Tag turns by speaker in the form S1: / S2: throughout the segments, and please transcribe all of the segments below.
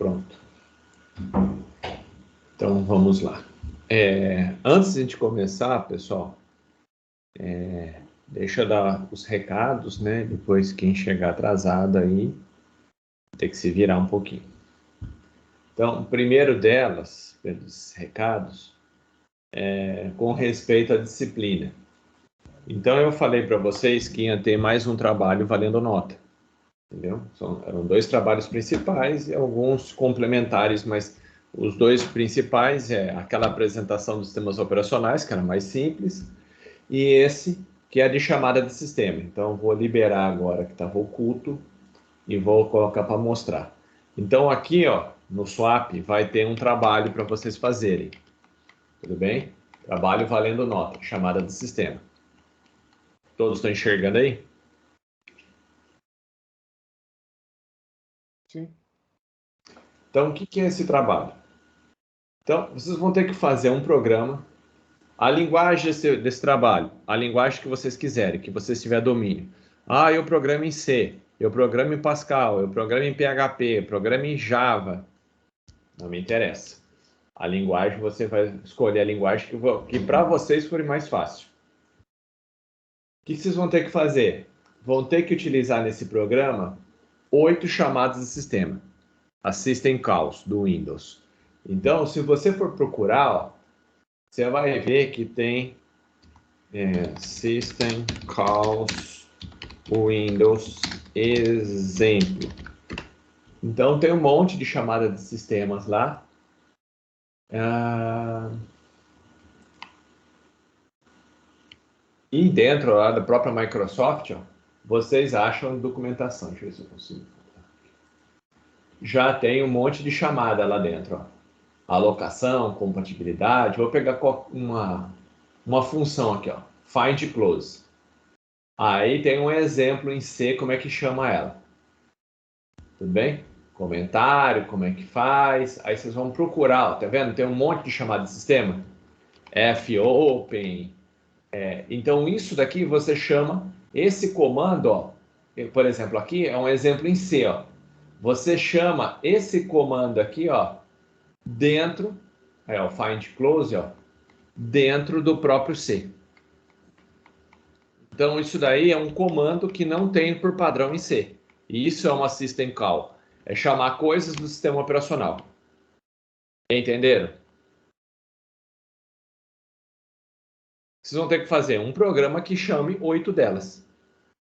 S1: Pronto. Então, vamos lá. Antes de a gente começar, pessoal, deixa eu dar os recados, né? Depois, quem chegar atrasado aí, tem que se virar um pouquinho. Então, o primeiro delas, pelos recados, com respeito à disciplina. Então, eu falei para vocês que ia ter mais um trabalho valendo nota. Entendeu? Eram 2 trabalhos principais e alguns complementares, mas os 2 principais é aquela apresentação dos sistemas operacionais, que era mais simples, e esse, que é de chamada de sistema. Então, vou liberar agora que estava oculto e vou colocar para mostrar. Então, aqui, ó, no swap, vai ter um trabalho para vocês fazerem. Tudo bem? Trabalho valendo nota, chamada de sistema. Todos estão enxergando aí?
S2: Sim.
S1: Então, o que é esse trabalho? Então, vocês vão ter que fazer um programa. A linguagem desse trabalho, a linguagem que vocês quiserem, que vocês tiverem domínio. Ah, eu programo em C, eu programo em Pascal, eu programo em PHP, eu programo em Java. Não me interessa. A linguagem, você vai escolher a linguagem que para vocês for mais fácil. O que vocês vão ter que fazer? Vão ter que utilizar nesse programa 8 chamadas de sistema. A System Calls do Windows. Então, se você for procurar, ó, você vai ver que tem System Calls Windows exemplo. Então tem um monte de chamada de sistemas lá. E dentro lá da própria Microsoft, ó, vocês acham documentação. Deixa eu ver se eu consigo. Já tem um monte de chamada lá dentro. Ó. Alocação, compatibilidade. Vou pegar uma função aqui, ó. Find Close. Aí tem um exemplo em C, como é que chama ela. Tudo bem? Comentário, como é que faz. Aí vocês vão procurar, ó, tá vendo? Tem um monte de chamada de sistema. fopen. Então, isso daqui você chama, esse comando, ó, por exemplo, aqui é um exemplo em C, ó. Você chama esse comando aqui, ó, dentro, o find close, ó, dentro do próprio C. Então, isso daí é um comando que não tem por padrão em C. E isso é uma system call. É chamar coisas do sistema operacional. Entenderam? Vocês vão ter que fazer um programa que chame 8 delas.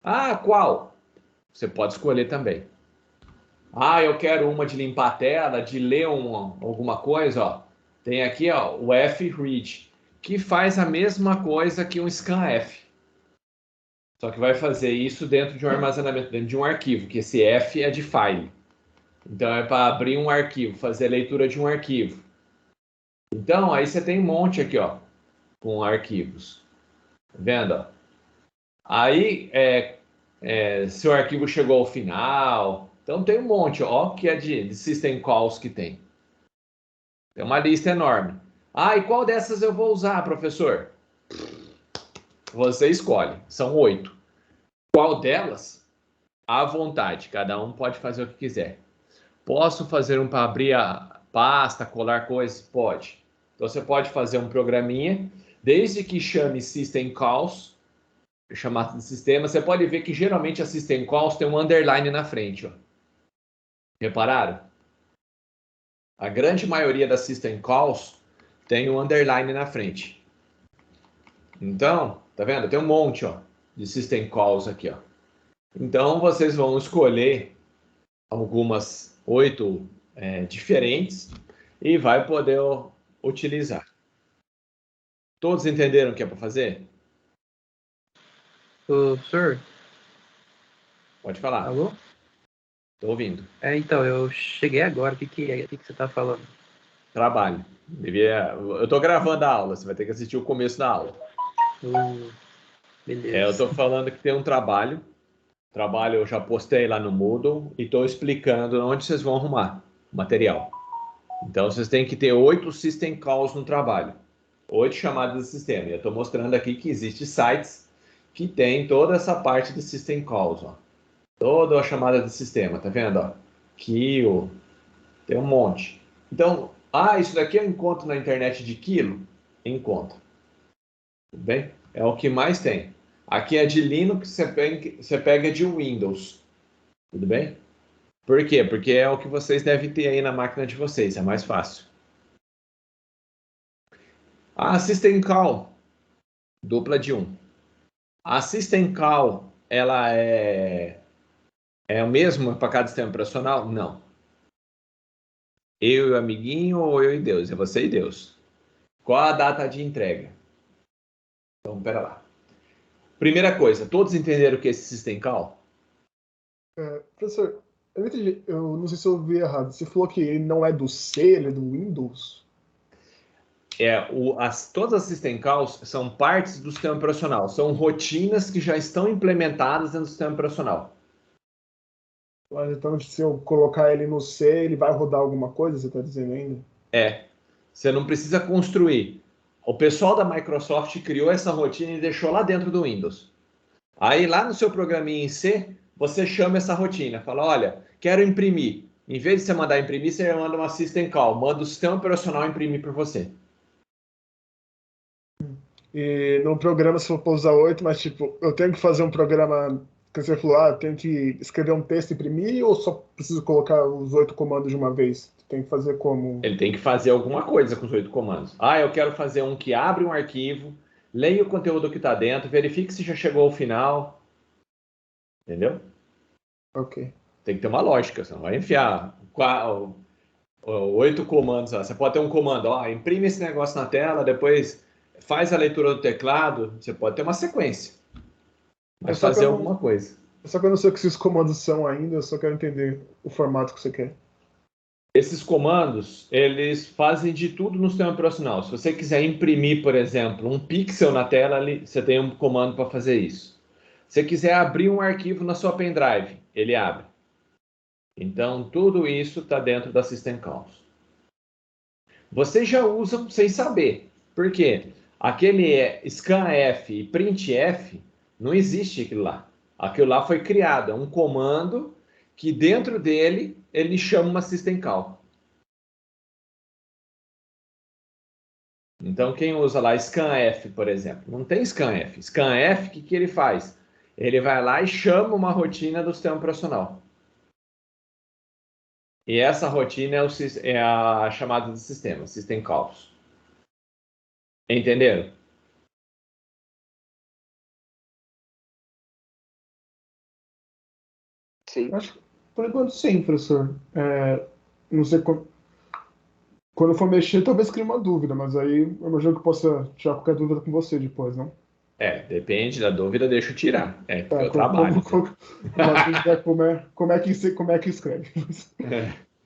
S1: Ah, qual? Você pode escolher também. Ah, eu quero uma de limpar a tela, de ler alguma coisa, ó. Tem aqui, ó, o fread, que faz a mesma coisa que um scanf. Só que vai fazer isso dentro de um armazenamento, dentro de um arquivo, que esse F é de file. Então é para abrir um arquivo, fazer a leitura de um arquivo. Então aí você tem um monte aqui, ó, com arquivos. Tá vendo? Ó? Aí se o arquivo chegou ao final, então tem um monte, ó, que é de system calls que tem. Tem uma lista enorme. Ah, e qual dessas eu vou usar, professor? Você escolhe. São 8. Qual delas? À vontade. Cada um pode fazer o que quiser. Posso fazer um para abrir a pasta, colar coisas? Pode. Então você pode fazer um programinha, desde que chame System Calls, chamado de sistema. Você pode ver que geralmente a System Calls tem um underline na frente. Ó. Repararam? A grande maioria das System Calls tem um underline na frente. Então, tá vendo? Tem um monte, ó, de System Calls aqui, ó. Então, vocês vão escolher algumas 8 diferentes e vai poder utilizar. Todos entenderam o que é para fazer?
S2: Professor?
S1: Pode falar.
S2: Alô?
S1: Tô ouvindo.
S2: Então, eu cheguei agora. O que você tá falando?
S1: Trabalho. Eu tô gravando a aula, você vai ter que assistir o começo da aula.
S2: Beleza.
S1: Eu tô falando que tem um trabalho. Trabalho eu já postei lá no Moodle e estou explicando onde vocês vão arrumar o material. Então, vocês têm que ter 8 System Calls no trabalho. 8 chamadas de sistema. E eu estou mostrando aqui que existem sites que tem toda essa parte de System Calls. Ó. Toda a chamada de sistema, tá vendo? Ó? Kill, Tem um monte. Então, isso daqui eu encontro na internet de quilo? Encontro. Tudo bem? É o que mais tem. Aqui é de Linux, você pega de Windows. Tudo bem? Por quê? Porque é o que vocês devem ter aí na máquina de vocês. É mais fácil. A System Call, dupla de 1. A System Call, ela é o mesmo para cada sistema operacional? Não. Eu e o amiguinho ou eu e Deus? É você e Deus. Qual a data de entrega? Então, pera lá. Primeira coisa, todos entenderam o que é esse System Call?
S3: Professor, eu não entendi, eu não sei se eu ouvi errado. Você falou que ele não é do C, ele é do Windows?
S1: Todas as System Calls são partes do sistema operacional. São rotinas que já estão implementadas dentro do sistema operacional.
S3: Mas então, se eu colocar ele no C, ele vai rodar alguma coisa, você está dizendo ainda?
S1: Você não precisa construir. O pessoal da Microsoft criou essa rotina e deixou lá dentro do Windows. Aí lá no seu programinha em C, você chama essa rotina, fala, olha, quero imprimir. Em vez de você mandar imprimir, você manda uma System Call, manda o sistema operacional imprimir por você.
S3: E no programa, se eu for usar 8, mas tipo, eu tenho que fazer um programa que você falou, eu tenho que escrever um texto e imprimir, ou só preciso colocar os 8 comandos de uma vez? Tem que fazer como?
S1: Ele tem que fazer alguma coisa com os 8 comandos. Eu quero fazer um que abre um arquivo, leia o conteúdo que está dentro, verifique se já chegou ao final. Entendeu?
S3: Ok.
S1: Tem que ter uma lógica, você não vai enfiar 8 comandos. Você pode ter um comando, imprime esse negócio na tela, depois faz a leitura do teclado. Você pode ter uma sequência. Mas fazer alguma coisa.
S3: Só que eu não sei o que esses comandos são ainda, eu só quero entender o formato que você quer.
S1: Esses comandos, eles fazem de tudo no sistema operacional. Se você quiser imprimir, por exemplo, um pixel na tela, você tem um comando para fazer isso. Se você quiser abrir um arquivo na sua pendrive, ele abre. Então, tudo isso está dentro da System Calls. Vocês já usam sem saber. Por quê? Aquele scanf e printf, não existe aquilo lá. Aquilo lá foi criado, é um comando que dentro dele ele chama uma System Call. Então, quem usa lá scanf, por exemplo, não tem scanf. Scanf, o que ele faz? Ele vai lá e chama uma rotina do sistema operacional. E essa rotina é a chamada de sistema, System Calls. Entenderam?
S2: Sim.
S3: Acho que, por enquanto, sim, professor. Não sei quando eu for mexer, talvez crie uma dúvida, mas aí eu imagino que eu possa tirar qualquer dúvida com você depois, não?
S1: Depende da dúvida, deixa eu tirar. Porque eu
S3: Como,
S1: trabalho.
S3: uma dúvida é como é que escreve.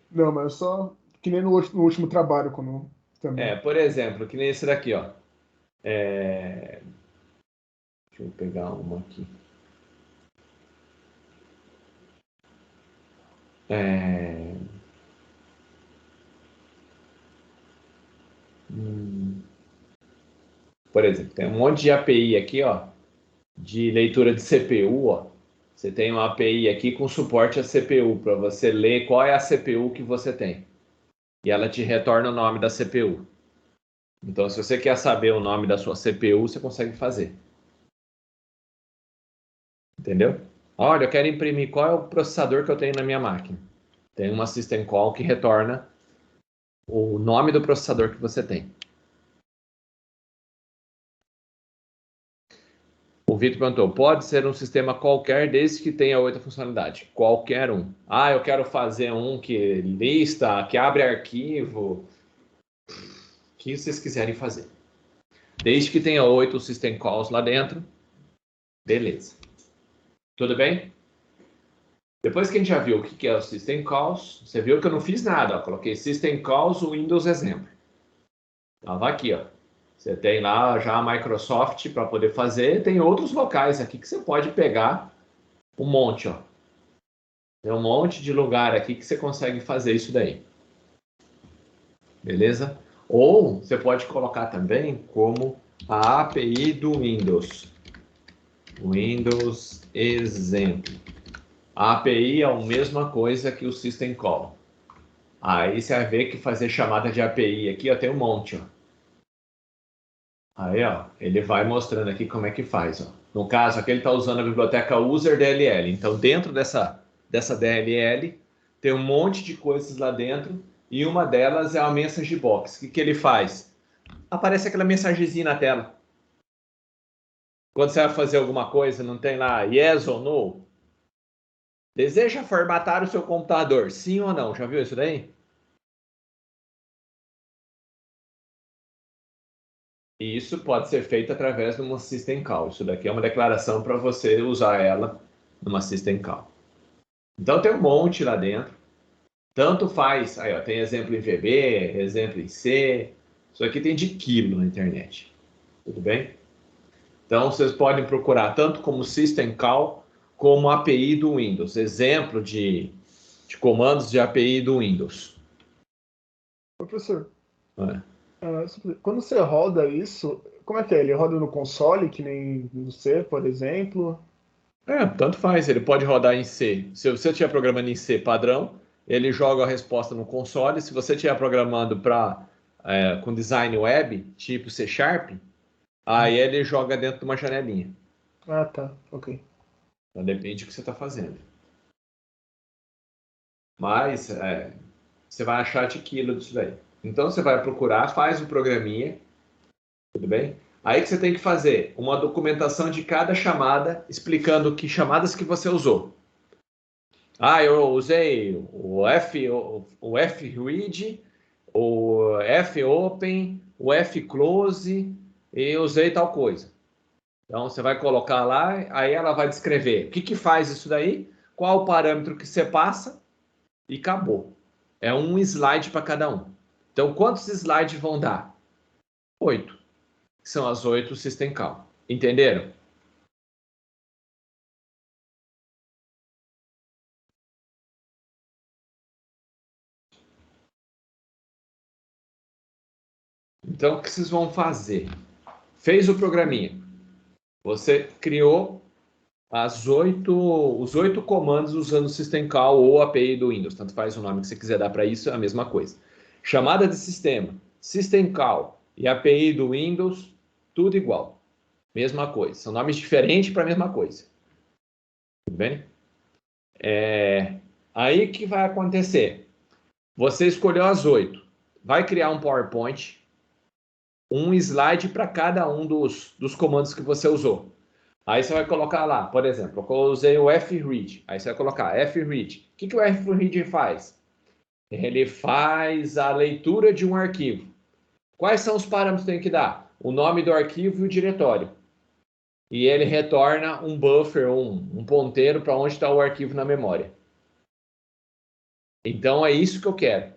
S3: Não, mas só que nem no último trabalho, quando também.
S1: Por exemplo, que nem esse daqui, ó. Deixa eu pegar uma aqui. Por exemplo, tem um monte de API aqui, ó, de leitura de CPU, ó. Você tem uma API aqui com suporte a CPU, para você ler qual é a CPU que você tem. E ela te retorna o nome da CPU. Então, se você quer saber o nome da sua CPU, você consegue fazer. Entendeu? Olha, eu quero imprimir qual é o processador que eu tenho na minha máquina. Tem uma System Call que retorna o nome do processador que você tem. O Vitor perguntou, pode ser um sistema qualquer desde que tenha 8 funcionalidades? Qualquer um. Eu quero fazer um que lista, que abre arquivo. O que vocês quiserem fazer. Desde que tenha 8 System Calls lá dentro, beleza. Tudo bem? Depois que a gente já viu o que é o System Calls, você viu que eu não fiz nada. Ó, coloquei System Calls, Windows exemplo. Estava aqui, ó. Você tem lá já a Microsoft para poder fazer. Tem outros locais aqui que você pode pegar um monte, ó. Tem um monte de lugar aqui que você consegue fazer isso daí. Beleza? Ou você pode colocar também como a API do Windows. Windows exemplo. A API é a mesma coisa que o System Call. Aí você vai ver que fazer chamada de API aqui, ó, tem um monte, ó. Aí, ó, ele vai mostrando aqui como é que faz, ó. No caso, aqui ele está usando a biblioteca user DLL. Então, dentro dessa DLL, tem um monte de coisas lá dentro e uma delas é a message box. O que ele faz? Aparece aquela mensagenzinha na tela. Quando você vai fazer alguma coisa, não tem lá yes ou no? Deseja formatar o seu computador? Sim ou não? Já viu isso daí? E isso pode ser feito através de uma System Call. Isso daqui é uma declaração para você usar ela numa System Call. Então tem um monte lá dentro. Tanto faz. Aí, ó, tem exemplo em VB, exemplo em C. Isso aqui tem de quilo na internet. Tudo bem? Então vocês podem procurar tanto como System Call como API do Windows. Exemplo de comandos de API do Windows.
S3: Professor,
S1: É.
S3: quando você roda isso, como é que é? Ele roda no console, que nem no C, por exemplo?
S1: Tanto faz, ele pode rodar em C. Se você estiver programando em C padrão, ele joga a resposta no console. Se você estiver programando com design web, tipo C Sharp, aí ele joga dentro de uma janelinha.
S3: Ah, tá. Ok.
S1: Então depende do que você está fazendo. Mas você vai achar de quilo disso daí. Então você vai procurar, faz o programinha, tudo bem? Aí que você tem que fazer uma documentação de cada chamada, explicando que chamadas que você usou. Ah, eu usei o fread, o fopen, o fclose e usei tal coisa. Então você vai colocar lá, aí ela vai descrever o que faz isso daí, qual o parâmetro que você passa e acabou. É um slide para cada um. Então quantos slides vão dar? 8. São as 8 System Call. Entenderam? Então o que vocês vão fazer? Fez o programinha. Você criou os 8 comandos usando o System Call ou API do Windows. Tanto faz o nome que você quiser dar para isso, é a mesma coisa. Chamada de sistema, System Call e API do Windows, tudo igual. Mesma coisa. São nomes diferentes para a mesma coisa. Tudo bem? Aí o que vai acontecer? Você escolheu as 8. Vai criar um PowerPoint, um slide para cada um dos comandos que você usou. Aí você vai colocar lá, por exemplo, eu usei o fread. Aí você vai colocar fread. O que o fread faz? Ele faz a leitura de um arquivo. Quais são os parâmetros que tem que dar? O nome do arquivo e o diretório. E ele retorna um buffer, um ponteiro para onde está o arquivo na memória. Então é isso que eu quero.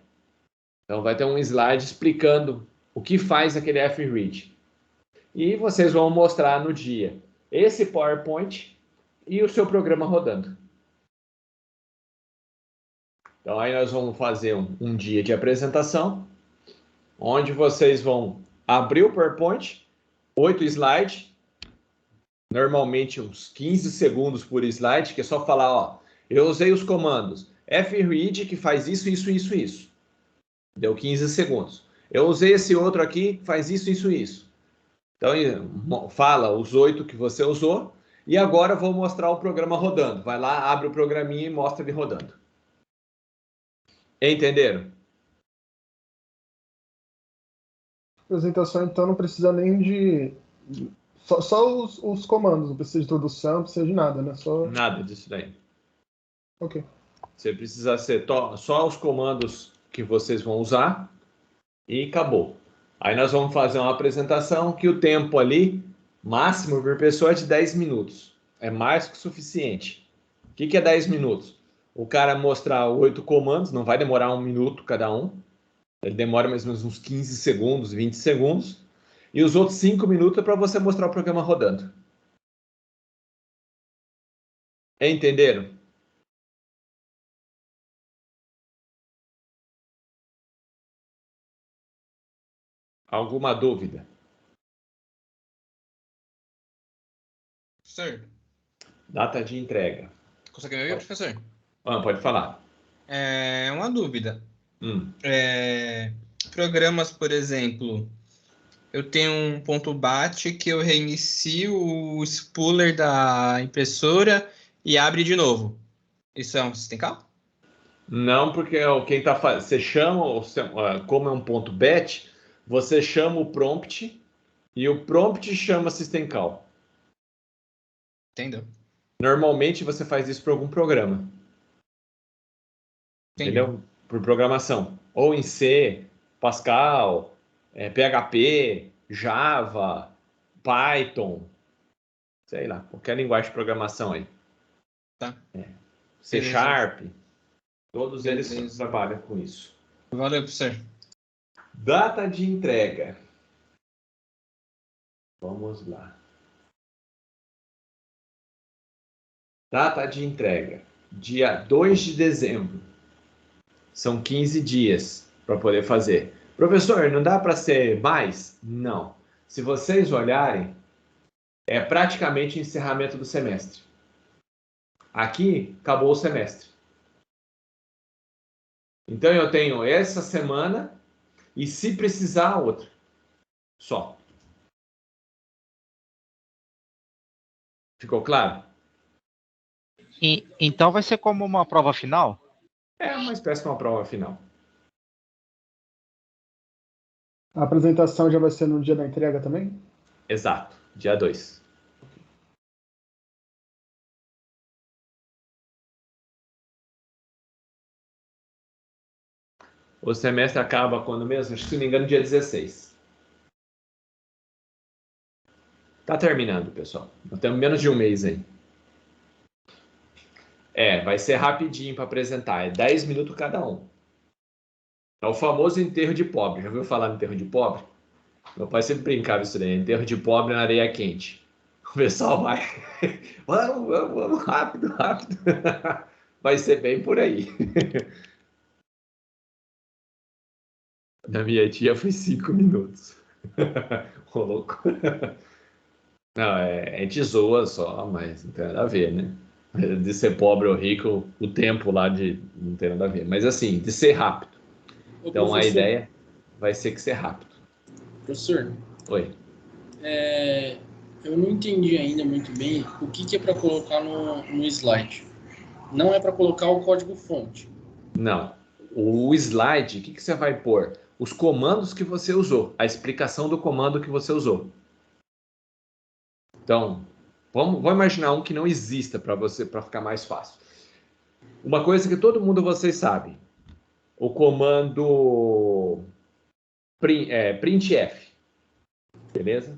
S1: Então vai ter um slide explicando o que faz aquele fread. E vocês vão mostrar no dia esse PowerPoint e o seu programa rodando. Então aí nós vamos fazer um dia de apresentação, onde vocês vão abrir o PowerPoint, 8 slides, normalmente uns 15 segundos por slide, que é só falar, ó, eu usei os comandos fread que faz isso, isso, isso, isso. Deu 15 segundos. Eu usei esse outro aqui que faz isso, isso, isso. Então fala os 8 que você usou e agora eu vou mostrar o programa rodando. Vai lá, abre o programinha e mostra ele rodando. Entenderam?
S3: Apresentação, então, não precisa nem de. Só os comandos, não precisa de introdução, não precisa de nada, né? Só.
S1: Nada disso daí.
S3: Ok.
S1: Você precisa ser só os comandos que vocês vão usar e acabou. Aí nós vamos fazer uma apresentação que o tempo ali, máximo por pessoa, é de 10 minutos. É mais que suficiente. O que é 10 minutos? O cara mostrar 8 comandos, não vai demorar 1 minuto cada um. Ele demora mais ou menos uns 15 segundos, 20 segundos. E os outros 5 minutos é para você mostrar o programa rodando. Entenderam? Alguma dúvida?
S4: Professor,
S1: Data de entrega.
S4: consegue me ouvir, professor?
S1: Pode falar.
S4: Uma dúvida. Programas, por exemplo, eu tenho um ponto BAT que eu reinicio o spooler da impressora e abre de novo. Isso é um system call?
S1: Não, porque quem tá fazendo, você chama, como é um ponto BAT, você chama o prompt e o prompt chama system call.
S4: Entendeu?
S1: Normalmente você faz isso por algum programa. Entendeu? Por programação. Ou em C, Pascal, PHP, Java, Python, sei lá, qualquer linguagem de programação aí.
S4: Tá.
S1: C
S4: Beleza.
S1: Sharp, todos
S4: Beleza.
S1: eles trabalham com isso.
S4: Valeu, professor.
S1: Data de entrega. Vamos lá. Data de entrega. Dia 2 de dezembro. São 15 dias para poder fazer. Professor, não dá para ser mais? Não. Se vocês olharem, é praticamente encerramento do semestre. Aqui, acabou o semestre. Então, eu tenho essa semana e, se precisar, outra. Só. Ficou claro?
S5: Então vai ser como uma prova final?
S1: É uma espécie de uma prova final.
S3: A apresentação já vai ser no dia da entrega também?
S1: Exato. Dia 2. O semestre acaba quando mesmo? Acho que, se não me engano, dia 16. Tá terminando, pessoal. Nós temos menos de um mês aí. Vai ser rapidinho para apresentar. É 10 minutos cada um. É o famoso enterro de pobre. Já ouviu falar no enterro de pobre? Meu pai sempre brincava isso daí. Enterro de pobre na areia quente. O pessoal vai... vamos, rápido, rápido. Vai ser bem por aí. Na minha tia foi 5 minutos. Ô, louco. Não, a gente zoa só, mas não tem nada a ver, né? De ser pobre ou rico, o tempo lá não tem nada a ver. Mas assim, de ser rápido. Então a ideia vai ser que ser rápido.
S6: Professor,
S1: Oi.
S6: eu não entendi ainda muito bem o que é para colocar no slide. Não é para colocar o código-fonte.
S1: Não. O slide, o que você vai pôr? Os comandos que você usou, a explicação do comando que você usou. Então, vamos imaginar um que não exista para você, para ficar mais fácil. Uma coisa que todo mundo vocês sabem, o comando printf, beleza?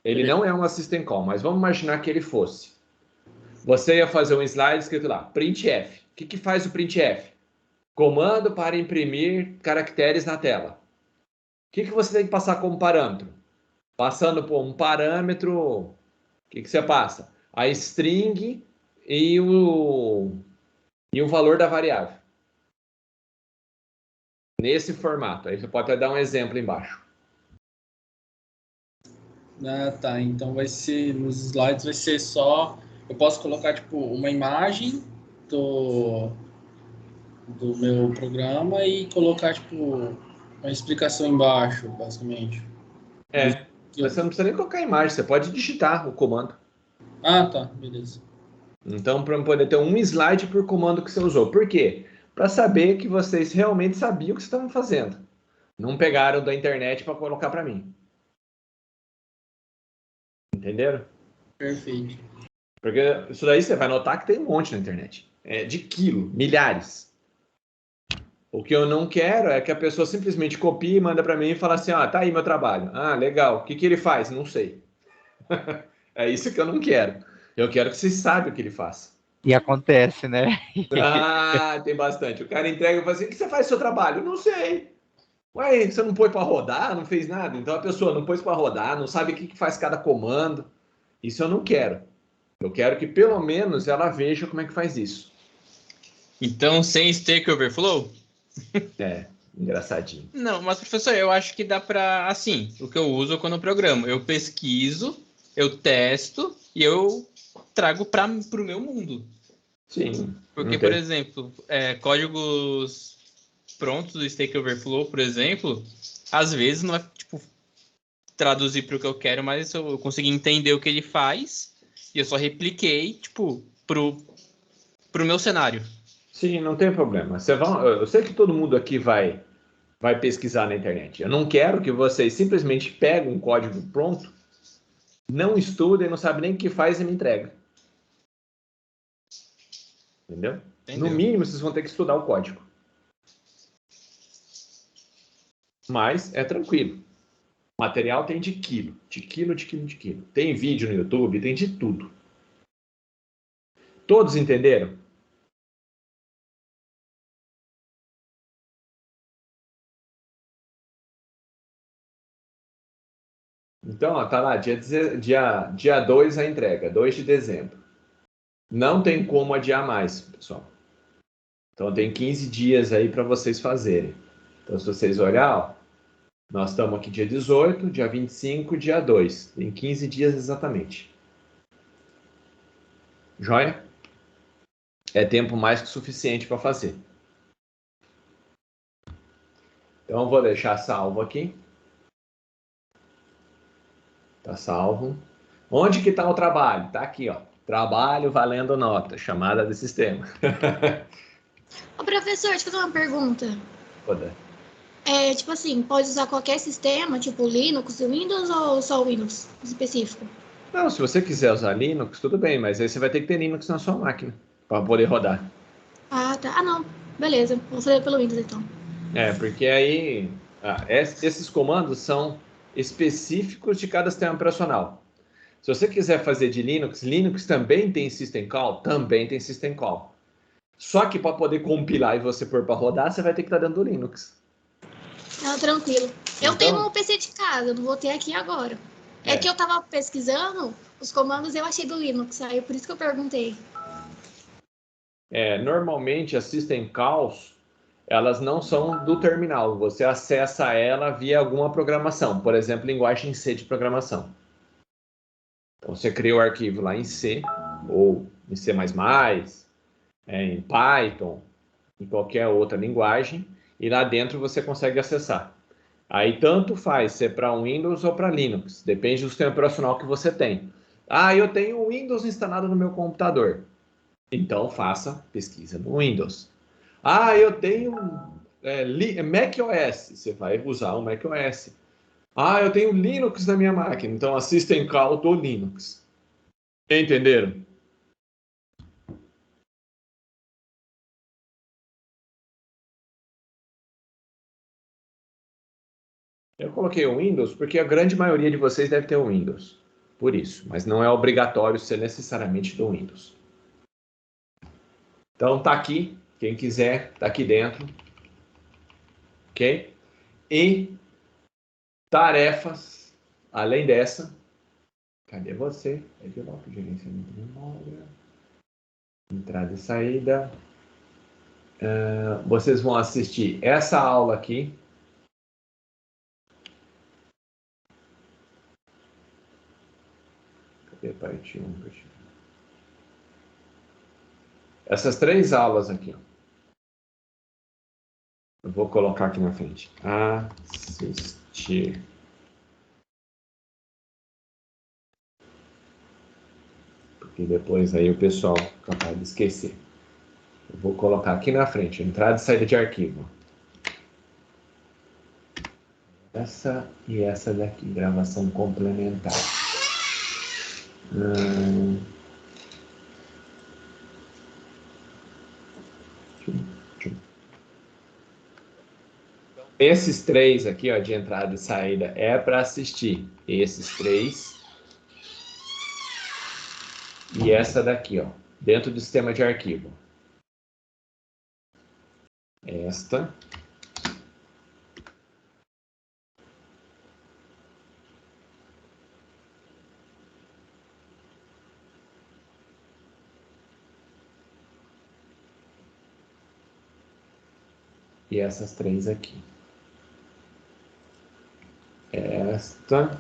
S1: Ele não é um system call, mas vamos imaginar que ele fosse. Você ia fazer um slide escrito lá, printf. O que faz o printf? Comando para imprimir caracteres na tela. O que você tem que passar como parâmetro? Passando por um parâmetro, o que você passa? A string e o valor da variável. Nesse formato. Aí você pode até dar um exemplo embaixo.
S6: Ah, tá. Então vai ser, nos slides vai ser só... Eu posso colocar, tipo, uma imagem do meu programa e colocar, tipo, uma explicação embaixo, basicamente.
S1: Você não precisa nem colocar imagem, você pode digitar o comando.
S6: Ah, tá. Beleza.
S1: Então, para poder ter um slide por comando que você usou. Por quê? Para saber que vocês realmente sabiam o que vocês estavam fazendo. Não pegaram da internet para colocar para mim. Entenderam?
S6: Perfeito.
S1: Porque isso daí você vai notar que tem um monte na internet. É de quilo, milhares. O que eu não quero é que a pessoa simplesmente copie e manda para mim e fala assim, tá aí meu trabalho. Ah, legal. O que ele faz? Não sei. É isso que eu não quero. Eu quero que vocês saibam o que ele faz.
S5: E acontece, né?
S1: Tem bastante. O cara entrega e fala assim, o que você faz no seu trabalho? Não sei. Ué, você não pôs para rodar? Não fez nada? Então a pessoa não pôs para rodar, não sabe o que faz cada comando. Isso eu não quero. Eu quero que pelo menos ela veja como é que faz isso.
S4: Então, sem Stack Overflow?
S1: Engraçadinho.
S4: Não, mas professor, eu acho que dá para, assim, o que eu uso quando eu programo. Eu pesquiso, eu testo e eu trago para o meu mundo.
S1: Sim.
S4: Porque, por exemplo, códigos prontos do Stack Overflow, por exemplo, às vezes não é, tipo, traduzir para o que eu quero, mas eu consegui entender o que ele faz e eu só repliquei, tipo, pro meu cenário.
S1: Sim, não tem problema. Eu sei que todo mundo aqui vai pesquisar na internet. Eu não quero que vocês simplesmente peguem um código pronto, não estudem, não sabem nem o que faz e me entregam. Entendeu? No mínimo, vocês vão ter que estudar o código. Mas é tranquilo. O material tem de quilo. Tem vídeo no YouTube, tem de tudo. Todos entenderam? Então, ó, tá lá, dia 2 a entrega, 2 de dezembro. Não tem como adiar mais, pessoal. Então, tem 15 dias aí para vocês fazerem. Então, se vocês olhar, ó, nós estamos aqui dia 18, dia 25, dia 2. Tem 15 dias exatamente. Joia? É tempo mais que suficiente para fazer. Então, eu vou deixar salvo aqui. Tá salvo. Onde que está o trabalho? Tá aqui, ó. Trabalho valendo nota, chamada de sistema.
S7: Ô, professor, deixa eu fazer uma pergunta.
S1: Foda.
S7: Tipo assim, pode usar qualquer sistema, tipo Linux, Windows ou só Windows específico?
S1: Não, se você quiser usar Linux, tudo bem, mas aí você vai ter que ter Linux na sua máquina para poder rodar.
S7: Ah, tá. Ah, não. Beleza. Vou fazer pelo Windows, então.
S1: Porque aí esses comandos são específicos de cada sistema operacional. Se você quiser fazer de Linux, Linux também tem System Call? Também tem System Call. Só que para poder compilar e você pôr para rodar, você vai ter que estar dentro do Linux.
S7: Não, tranquilo. Eu
S1: Então,
S7: tenho um PC de casa, não vou ter aqui agora. É que eu tava pesquisando os comandos e eu achei do Linux, aí por isso que eu perguntei.
S1: Normalmente as System Calls, elas não são do terminal. Você acessa ela via alguma programação, por exemplo, linguagem C de programação. Então, você cria o arquivo lá em C, ou em C++, em Python, em qualquer outra linguagem, e lá dentro você consegue acessar. Aí tanto faz se é para Windows ou para Linux, depende do sistema operacional que você tem. Ah, eu tenho o Windows instalado no meu computador. Então faça pesquisa no Windows. Ah, eu tenho macOS, você vai usar o macOS. Ah, eu tenho Linux na minha máquina, então a System Call do Linux. Entenderam? Eu coloquei o Windows porque a grande maioria de vocês deve ter o Windows. Por isso, mas não é obrigatório ser necessariamente do Windows. Então tá aqui, quem quiser, tá aqui dentro. Ok? E tarefas, além dessa, cadê você? É de volta, gerenciamento de memória, entrada e saída. Vocês vão assistir essa aula aqui. Cadê parte 1? Essas 3 aulas aqui, ó. Eu vou colocar aqui na frente. Assistir. Porque depois aí o pessoal é capaz de esquecer. Eu vou colocar aqui na frente, entrada e saída de arquivo. Essa e essa daqui, gravação complementar. Esses 3 aqui, ó, de entrada e saída, é para assistir. Esses 3. E essa daqui, ó, dentro do sistema de arquivo. Esta. E essas 3 aqui. Esta.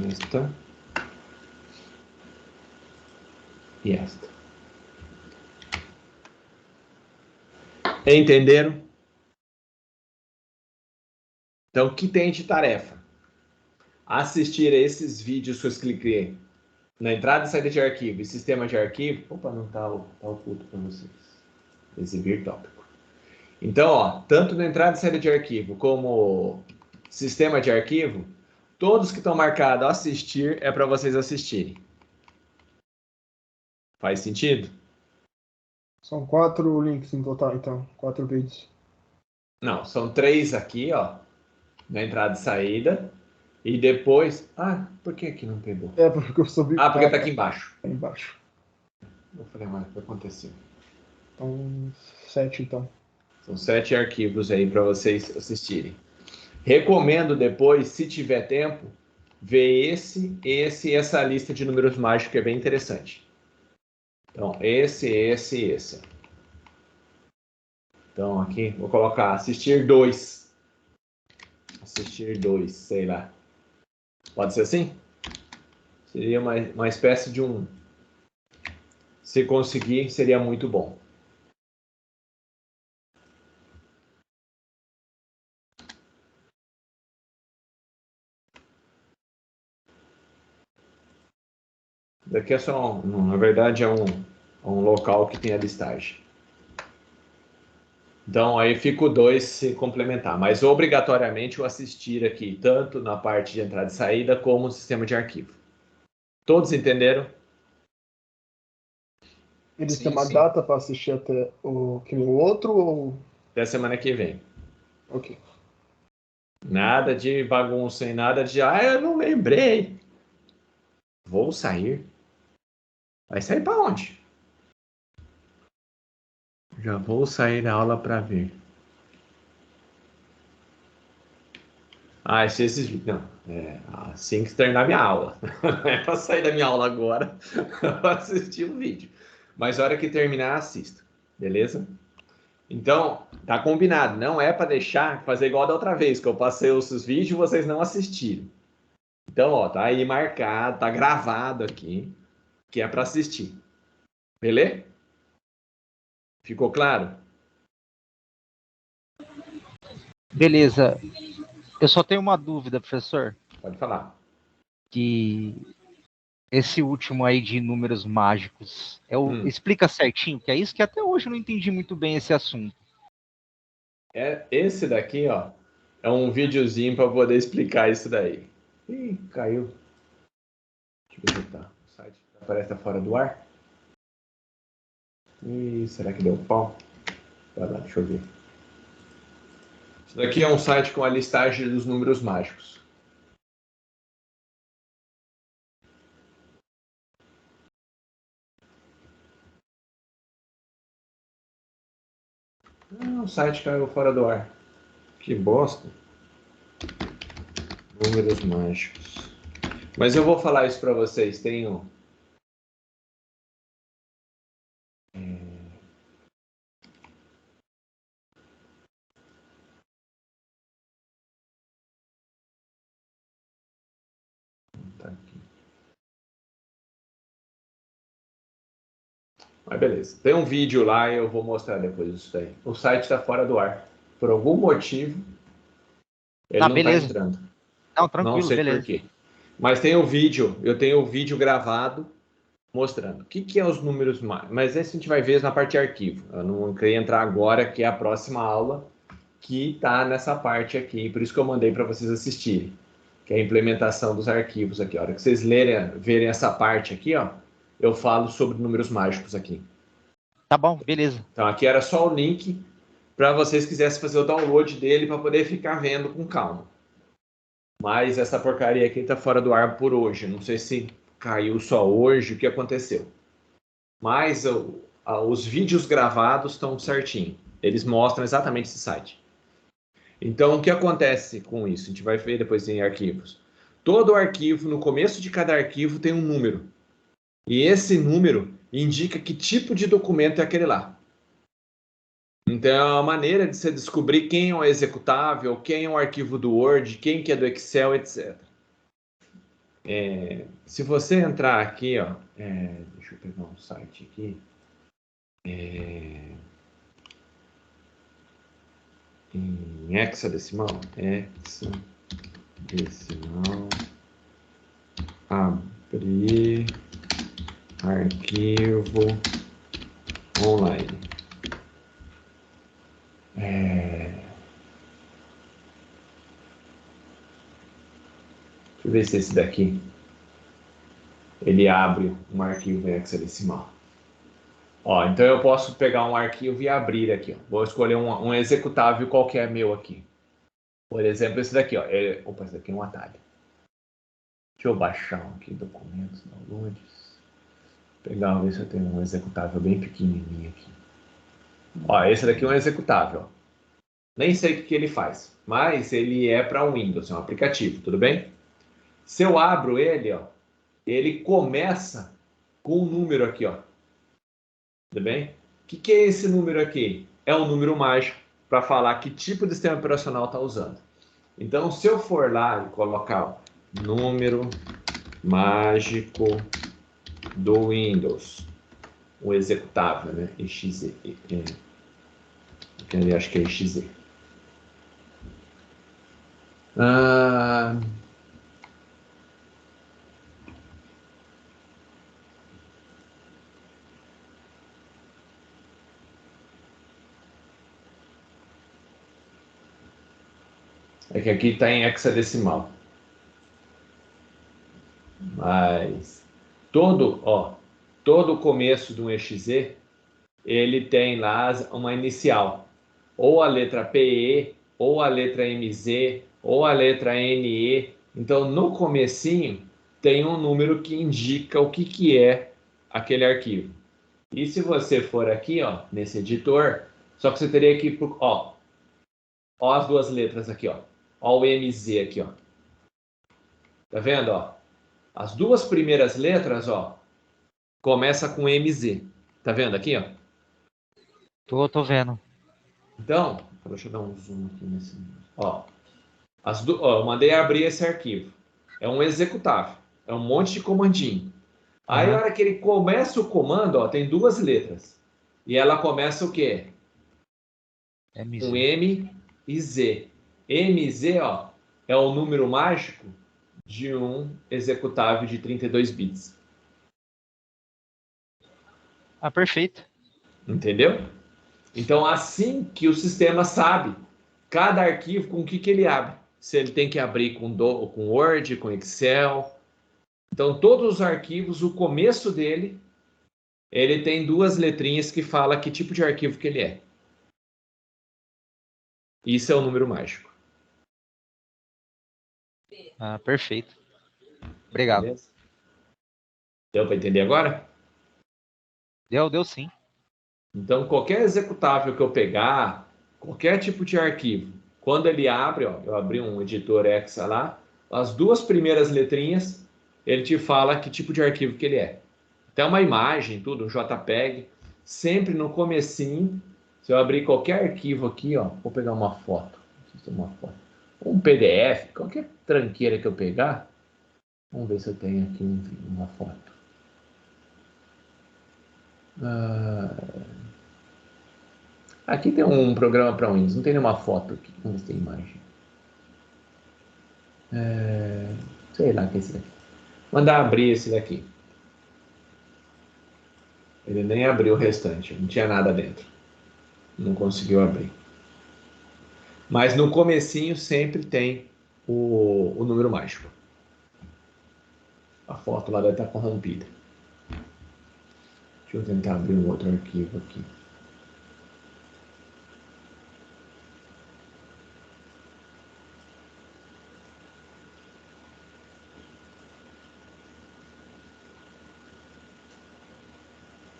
S1: Esta. E esta. Entenderam? Então, o que tem de tarefa? Assistir a esses vídeos que eu cliquei na entrada e saída de arquivo e sistema de arquivo. Opa, não está oculto para vocês. Exibir tópico. Então, ó, tanto na entrada e saída de arquivo como sistema de arquivo, todos que estão marcados assistir é para vocês assistirem. Faz sentido?
S3: São 4 links em total, então. 4 vídeos.
S1: Não, são 3 aqui, ó, na entrada e saída. E depois... Ah, por que aqui não pegou?
S3: É, porque eu subi.
S1: Ah, porque tá aqui embaixo.
S3: Tá embaixo.
S1: Eu falei, mas o que aconteceu?
S3: Então, 7, então.
S1: São 7 arquivos aí para vocês assistirem. Recomendo depois, se tiver tempo, ver esse e essa lista de números mágicos que é bem interessante. Então, esse. Então, aqui, vou colocar assistir 2. Assistir 2, sei lá. Pode ser assim? Seria uma espécie de um... Se conseguir, seria muito bom. Daqui é só, na verdade, é um local que tem a listagem. Então, aí fica o 2 se complementar. Mas, obrigatoriamente, o assistir aqui, tanto na parte de entrada e saída, como no sistema de arquivo. Todos entenderam?
S3: Eles
S4: Sim,
S3: têm uma
S4: sim.
S3: data para assistir até que nem o outro ou...
S1: Até semana que vem.
S3: Ok.
S1: Nada de bagunça e nada de... Ah, eu não lembrei. Vou sair. Vai sair para onde? Já vou sair da aula para ver. Ah, esses vídeos. Não, assim que terminar minha aula. Não é para sair da minha aula agora para assistir o vídeo. Mas a hora que terminar, assista. Beleza? Então, tá combinado. Não é para deixar fazer igual da outra vez, que eu passei os vídeos e vocês não assistiram. Então, ó, tá aí marcado, tá gravado aqui, que é para assistir. Beleza? Ficou claro?
S5: Beleza. Eu só tenho uma dúvida, professor.
S1: Pode falar.
S5: Que esse último aí de números mágicos, explica certinho, que é isso que até hoje eu não entendi muito bem esse assunto.
S1: Esse daqui, ó, é um videozinho para poder explicar isso daí. Ih, caiu. Deixa eu ver se tá. O site parece que tá fora do ar. Ih, será que deu pau? Vai lá, deixa eu ver. Isso daqui é um site com a listagem dos números mágicos. O site caiu fora do ar. Que bosta. Números mágicos. Mas eu vou falar isso para vocês. Tenho... Tá aqui. Mas beleza. Tem um vídeo lá e eu vou mostrar depois isso daí. O site está fora do ar. Por algum motivo, ele não está
S5: beleza.
S1: entrando.
S5: Não, tranquilo,
S1: Não sei
S5: beleza.
S1: por quê. Mas tem o vídeo, eu tenho o vídeo gravado mostrando. O que é os números mágicos? Mas esse a gente vai ver na parte de arquivo. Eu não queria entrar agora, que é a próxima aula, que está nessa parte aqui. Por isso que eu mandei para vocês assistirem. Que é a implementação dos arquivos aqui. A hora que vocês verem essa parte aqui, ó, eu falo sobre números mágicos aqui.
S5: Tá bom, beleza.
S1: Então aqui era só o link para vocês quisessem fazer o download dele para poder ficar vendo com calma. Mas essa porcaria aqui está fora do ar por hoje. Não sei se caiu só hoje, o que aconteceu. Mas os vídeos gravados estão certinho. Eles mostram exatamente esse site. Então, o que acontece com isso? A gente vai ver depois em arquivos. Todo arquivo, no começo de cada arquivo, tem um número. E esse número indica que tipo de documento é aquele lá. Então, é uma maneira de você descobrir quem é o executável, quem é o arquivo do Word, quem que é do Excel, etc. Se você entrar aqui, ó, deixa eu pegar um site aqui. em hexadecimal, abrir arquivo online. Deixa eu ver se esse daqui ele abre um arquivo em hexadecimal. Ó, então eu posso pegar um arquivo e abrir aqui. Ó. Vou escolher um executável qualquer meu aqui. Por exemplo, esse daqui. Ó. Opa, esse daqui é um atalho. Deixa eu baixar aqui documentos, downloads. Pegar, ver se eu tenho um executável bem pequenininho aqui. Ó, esse daqui é um executável. Nem sei o que ele faz, mas ele é para Windows, é um aplicativo, tudo bem? Se eu abro ele, ó, ele começa com um número aqui, ó. Tudo bem? O que é esse número aqui? É um número mágico para falar que tipo de sistema operacional está usando. Então, se eu for lá e colocar ó, número mágico do Windows, o executável, né? exe, acho que é exe. É que aqui está em hexadecimal. Mas todo o começo de um exe, ele tem lá uma inicial. Ou a letra PE, ou a letra MZ, ou a letra NE. Então, no comecinho, tem um número que indica o que é aquele arquivo. E se você for aqui, ó, nesse editor, só que você teria que, ó as duas letras aqui, ó o MZ aqui, ó. Tá vendo, ó? As duas primeiras letras, ó, começa com MZ. Tá vendo aqui, ó?
S5: Tô vendo.
S1: Então, deixa eu dar um zoom aqui nesse. Ó, eu mandei abrir esse arquivo. É um executável. É um monte de comandinho. Aí, na hora que ele começa o comando, ó, tem duas letras. E ela começa o quê?
S5: MZ.
S1: Com M e Z. MZ, ó, é o número mágico de um executável de 32 bits.
S5: Ah, perfeito.
S1: Entendeu? Então, assim que o sistema sabe cada arquivo com o que ele abre. Se ele tem que abrir com Word, com Excel. Então, todos os arquivos, o começo dele, ele tem duas letrinhas que fala que tipo de arquivo que ele é. Isso é o número mágico.
S5: Ah, perfeito. Obrigado.
S1: Beleza? Deu para entender agora?
S5: Deu sim.
S1: Então, qualquer executável que eu pegar, qualquer tipo de arquivo, quando ele abre, ó, eu abri um editor Exa lá, as duas primeiras letrinhas, ele te fala que tipo de arquivo que ele é. Até uma imagem, tudo, um JPEG, sempre no comecinho, se eu abrir qualquer arquivo aqui, ó, vou pegar uma foto, um PDF, qualquer tranqueira que eu pegar, vamos ver se eu tenho aqui uma foto. Aqui tem um programa para Windows, não tem nenhuma foto aqui. Vamos ver se tem imagem. Sei lá que é esse daqui. Mandar abrir esse daqui. Ele nem abriu o restante, não tinha nada dentro. Não conseguiu abrir. Mas no comecinho sempre tem o número mágico. A foto lá deve estar corrompida. Deixa eu tentar abrir um outro arquivo aqui.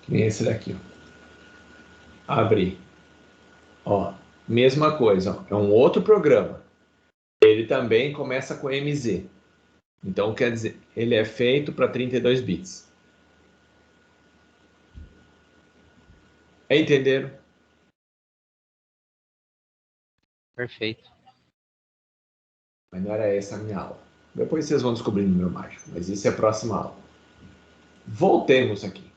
S1: Que nem esse daqui, ó. Abrir. Ó, mesma coisa, ó. É um outro programa. Ele também começa com MZ. Então, quer dizer, ele é feito para 32 bits. Entenderam?
S5: Perfeito.
S1: Mas não era essa a minha aula. Depois vocês vão descobrir o número mágico, mas isso é a próxima aula. Voltemos aqui.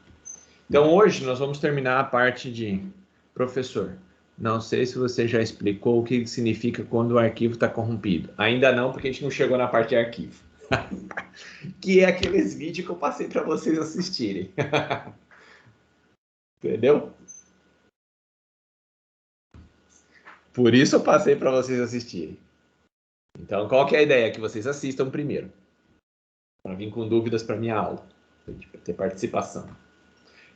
S1: Então, hoje nós vamos terminar a parte de professor. Não sei se você já explicou o que significa quando o arquivo está corrompido. Ainda não, porque a gente não chegou na parte de arquivo. Que é aqueles vídeos que eu passei para vocês assistirem. Entendeu? Por isso eu passei para vocês assistirem. Então, qual que é a ideia? Que vocês assistam primeiro. Para vir com dúvidas para minha aula. Para ter participação.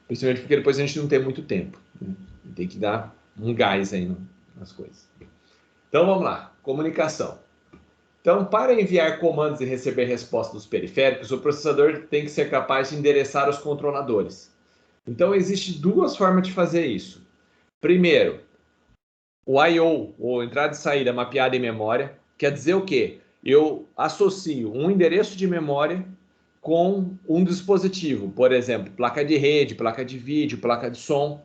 S1: Principalmente porque depois a gente não tem muito tempo. Né? Tem que dar um gás aí nas coisas. Então, vamos lá. Comunicação. Então, para enviar comandos e receber respostas dos periféricos, o processador tem que ser capaz de endereçar os controladores. Então, existem duas formas de fazer isso. Primeiro, o I/O, ou entrada e saída mapeada em memória, quer dizer o quê? Eu associo um endereço de memória com um dispositivo, por exemplo, placa de rede, placa de vídeo, placa de som.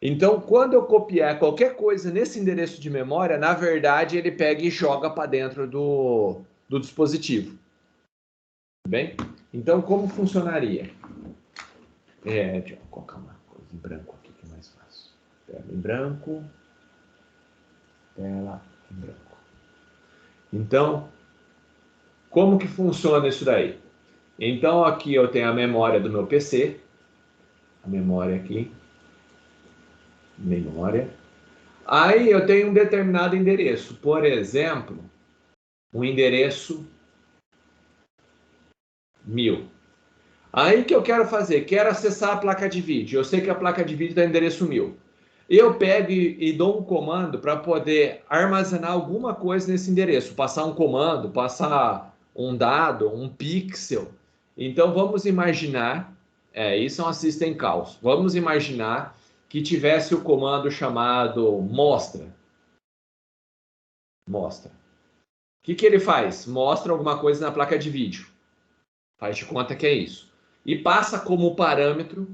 S1: Então, quando eu copiar qualquer coisa nesse endereço de memória, na verdade, ele pega e joga para dentro do dispositivo. Tudo bem? Então, como funcionaria? Deixa eu colocar uma coisa em branco aqui, que é mais fácil. Tela em branco. Tela em branco. Então, como que funciona isso daí? Então, aqui eu tenho a memória do meu PC. A memória aqui. Memória. Aí eu tenho um determinado endereço. Por exemplo, um endereço 1000. Aí que eu quero fazer? Quero acessar a placa de vídeo. Eu sei que a placa de vídeo está no endereço 1000. Eu pego e dou um comando para poder armazenar alguma coisa nesse endereço. Passar um comando, passar um dado, um pixel. Então vamos imaginar, isso é um system call. Vamos imaginar que tivesse o comando chamado mostra. Mostra. O que ele faz? Mostra alguma coisa na placa de vídeo. Faz de conta que é isso. E passa como parâmetro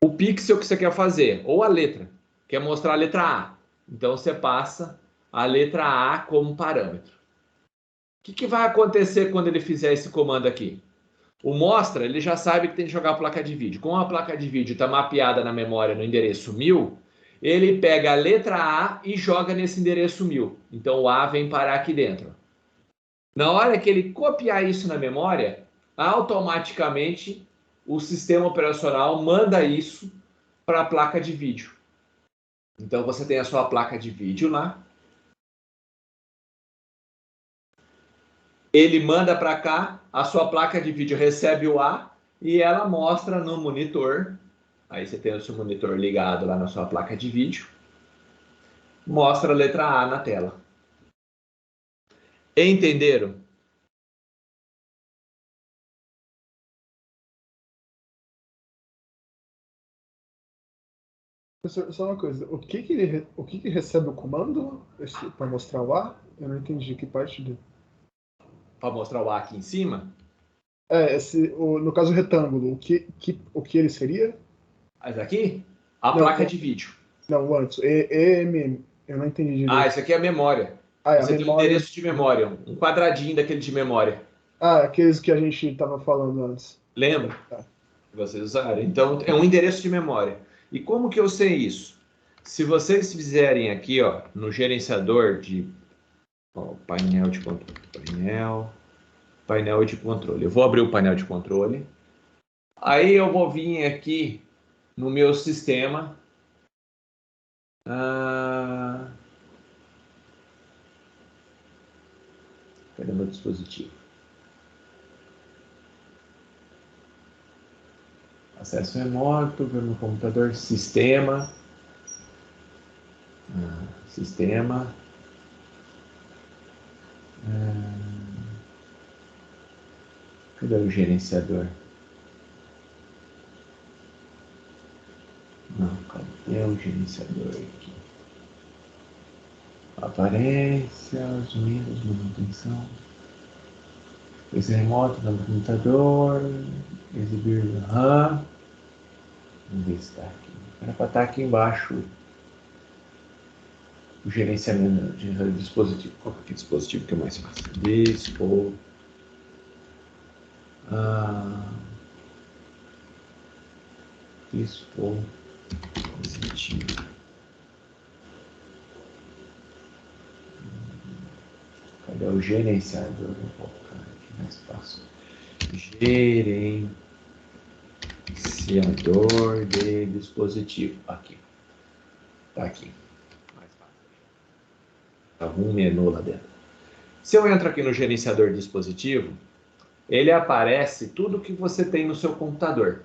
S1: o pixel que você quer fazer, ou a letra. Quer mostrar a letra A. Então você passa a letra A como parâmetro. O que vai acontecer quando ele fizer esse comando aqui? O mostra, ele já sabe que tem que jogar a placa de vídeo. Como a placa de vídeo está mapeada na memória no endereço 1000, ele pega a letra A e joga nesse endereço 1000. Então o A vem parar aqui dentro. Na hora que ele copiar isso na memória, automaticamente o sistema operacional manda isso para a placa de vídeo. Então você tem a sua placa de vídeo lá. Ele manda para cá, a sua placa de vídeo recebe o A e ela mostra no monitor. Aí você tem o seu monitor ligado lá na sua placa de vídeo. Mostra a letra A na tela. Entenderam?
S3: Professor, só uma coisa, o que recebe o comando para mostrar o A? Eu não entendi que parte dele.
S1: Para mostrar o A aqui em cima?
S3: No caso retângulo, o que ele seria?
S1: Mas aqui? A placa de vídeo.
S3: Não, antes. EMM. Eu não entendi direito.
S1: Isso aqui é a memória. Você tem um endereço de memória, um quadradinho daquele de memória.
S3: Aqueles que a gente estava falando antes.
S1: Lembra? Vocês usaram. Então, é um endereço de memória. E como que eu sei isso? Se vocês fizerem aqui, no gerenciador de painel de controle. Painel de controle. Eu vou abrir o painel de controle. Aí eu vou vir aqui no meu sistema. Cadê meu dispositivo? Acesso remoto, ver no computador, sistema. Sistema. Cadê o gerenciador? Não, cadê o gerenciador aqui? Aparência, os meios, manutenção. Esse remoto no computador. Exibir RAM. Vamos ver se está aqui. Era para estar aqui embaixo. O gerenciamento de dispositivo. Qual que é o dispositivo que é mais fácil? Dispo. dispositivo. Cadê o gerenciador? Vou colocar aqui mais fácil. Gerenciador de dispositivo. Aqui. Tá aqui. Mais fácil. Tá um menu lá dentro. Se eu entro aqui no gerenciador de dispositivo, ele aparece tudo que você tem no seu computador.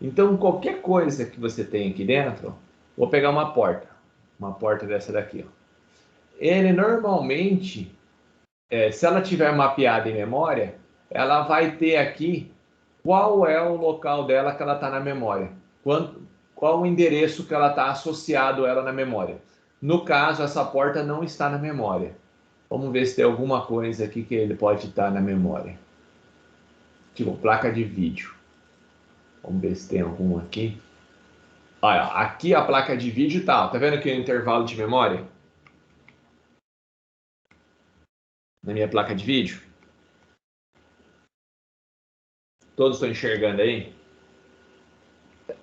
S1: Então, qualquer coisa que você tem aqui dentro, vou pegar uma porta dessa daqui. Ó. Ele normalmente, se ela tiver mapeada em memória, ela vai ter aqui qual é o local dela que ela está na memória, qual o endereço que ela está associado a ela na memória. No caso, essa porta não está na memória. Vamos ver se tem alguma coisa aqui que ele pode estar na memória. Tipo, placa de vídeo. Vamos ver se tem algum aqui. Olha, aqui a placa de vídeo tá. Tá vendo aqui o intervalo de memória? Na minha placa de vídeo. Todos estão enxergando aí?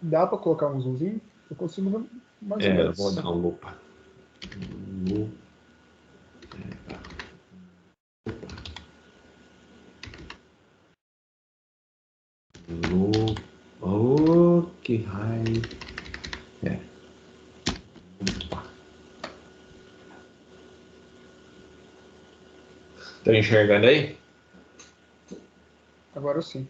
S3: Dá para colocar um zoomzinho? Eu consigo ver mais ou menos.
S1: Eu vou dar um lupa. Oh, que raio. Estão enxergando aí?
S3: Agora sim.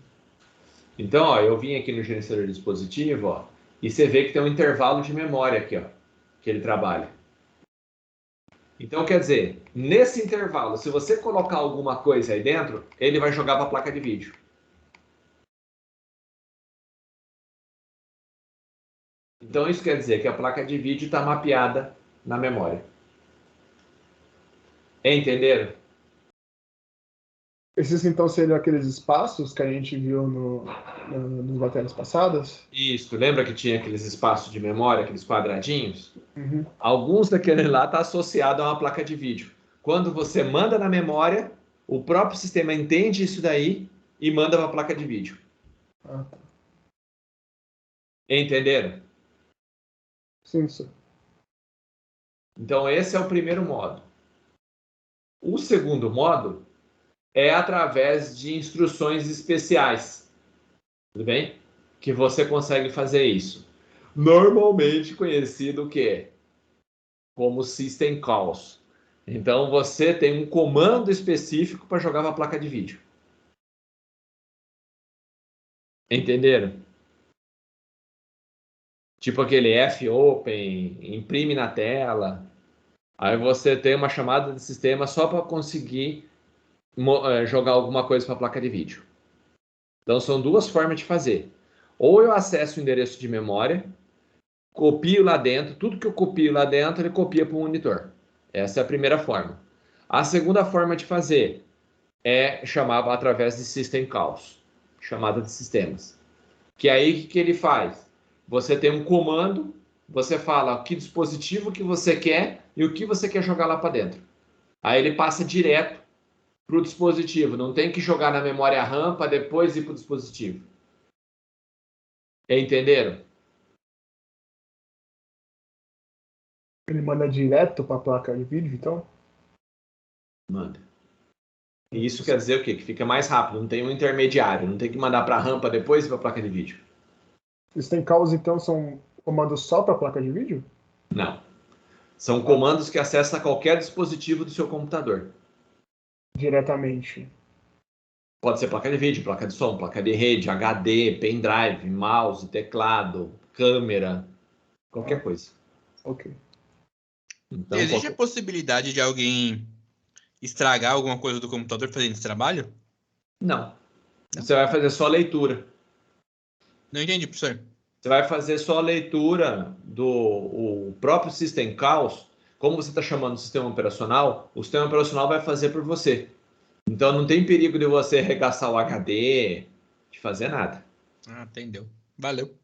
S1: Então, ó, eu vim aqui no gerenciador de dispositivo, ó, e você vê que tem um intervalo de memória aqui, ó, que ele trabalha. Então, quer dizer, nesse intervalo, se você colocar alguma coisa aí dentro, ele vai jogar para a placa de vídeo. Então, isso quer dizer que a placa de vídeo está mapeada na memória. Entenderam?
S3: Esses então seriam aqueles espaços que a gente viu nas matérias passadas?
S1: Isso, lembra que tinha aqueles espaços de memória, aqueles quadradinhos?
S3: Uhum.
S1: Alguns daqueles lá está associado a uma placa de vídeo. Quando você manda na memória, o próprio sistema entende isso daí e manda para a placa de vídeo.
S3: Ah, tá.
S1: Entenderam?
S3: Sim, senhor.
S1: Então, esse é o primeiro modo. O segundo modo é através de instruções especiais. Tudo bem? Que você consegue fazer isso. Normalmente conhecido o quê? Como System Calls. Então, você tem um comando específico para jogar na placa de vídeo. Entenderam? Tipo aquele fopen, imprime na tela. Aí você tem uma chamada de sistema só para conseguir jogar alguma coisa para a placa de vídeo. Então são duas formas de fazer. Ou eu acesso o endereço de memória, copio lá dentro, tudo que eu copio lá dentro, ele copia para o monitor. Essa é a primeira forma. A segunda forma de fazer é chamar através de System Calls, chamada de sistemas. Que aí o que ele faz? Você tem um comando, você fala que dispositivo que você quer e o que você quer jogar lá para dentro. Aí ele passa direto para o dispositivo, não tem que jogar na memória RAM para depois ir para o dispositivo. Entenderam?
S3: Ele manda direto para a placa de vídeo, então?
S1: Manda. E isso quer dizer o quê? Que fica mais rápido, não tem um intermediário, não tem que mandar para a RAM para depois ir para a placa de vídeo.
S3: System Calls, então, são comandos só para a placa de vídeo?
S1: Não. São comandos que acessam qualquer dispositivo do seu computador.
S3: Diretamente.
S1: Pode ser placa de vídeo, placa de som, placa de rede, HD, pendrive, mouse, teclado, câmera, qualquer coisa.
S3: Ok.
S1: Então,
S4: existe a possibilidade de alguém estragar alguma coisa do computador fazendo esse trabalho?
S1: Não. Você vai fazer só a leitura.
S4: Não entendi, professor.
S1: Você vai fazer só a leitura do próprio System Calls. Como você está chamando o sistema operacional, o sistema operacional vai fazer por você. Então não tem perigo de você arregaçar o HD, de fazer nada.
S4: Ah, entendeu. Valeu.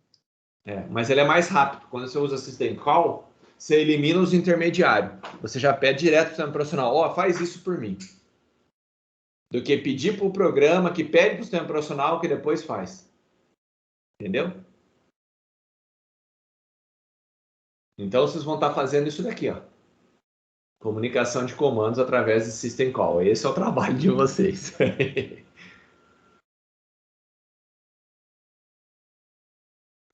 S1: Mas ele é mais rápido. Quando você usa System Call, você elimina os intermediários. Você já pede direto para o sistema operacional, faz isso por mim. Do que pedir para o programa que pede para o sistema operacional que depois faz. Entendeu? Então, vocês vão estar fazendo isso daqui, ó. Comunicação de comandos através de System Call. Esse é o trabalho de vocês.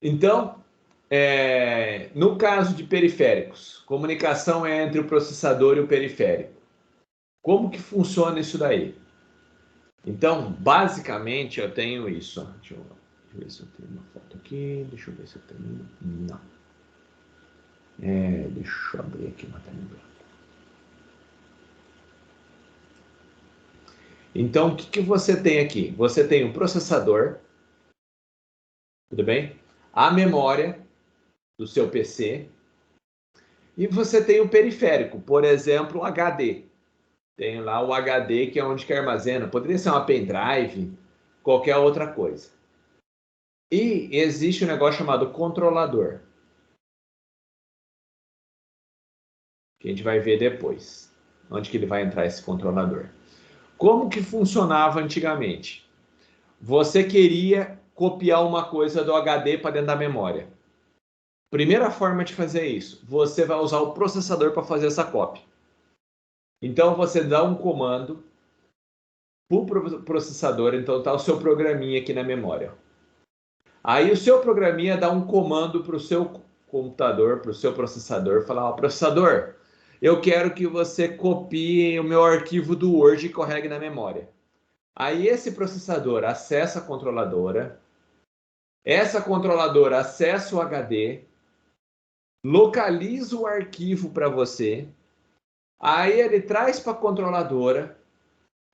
S1: Então, no caso de periféricos, comunicação é entre o processador e o periférico. Como que funciona isso daí? Então, basicamente, eu tenho isso. Deixa eu ver se eu tenho uma foto aqui. Deixa eu ver se eu tenho. Não. Deixa eu abrir aqui uma tela em branco. Então, o que você tem aqui? Você tem o processador, tudo bem? A memória do seu PC. E você tem o periférico, por exemplo, o HD. Tem lá o HD, que é onde que armazena. Poderia ser uma pendrive, qualquer outra coisa. E existe um negócio chamado controlador, que a gente vai ver depois. Onde que ele vai entrar esse controlador. Como que funcionava antigamente? Você queria copiar uma coisa do HD para dentro da memória. Primeira forma de fazer isso, você vai usar o processador para fazer essa cópia. Então, você dá um comando para o processador, então está o seu programinha aqui na memória. Aí o seu programinha dá um comando para o seu computador, para o seu processador, falar, ó, processador, eu quero que você copie o meu arquivo do Word e carregue na memória. Aí esse processador acessa a controladora, essa controladora acessa o HD, localiza o arquivo para você, aí ele traz para a controladora,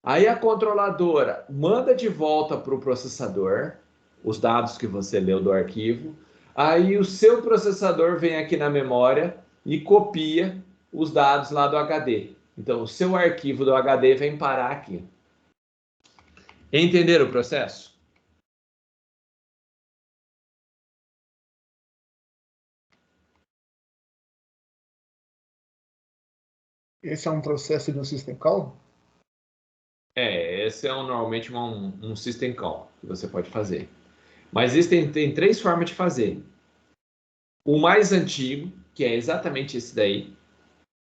S1: aí a controladora manda de volta para o processador os dados que você leu do arquivo, aí o seu processador vem aqui na memória e copia os dados lá do HD. Então, o seu arquivo do HD vem parar aqui. Entenderam o processo?
S3: Esse é um processo de um System Call?
S1: Esse é normalmente um System Call que você pode fazer. Mas tem três formas de fazer. O mais antigo, que é exatamente esse daí.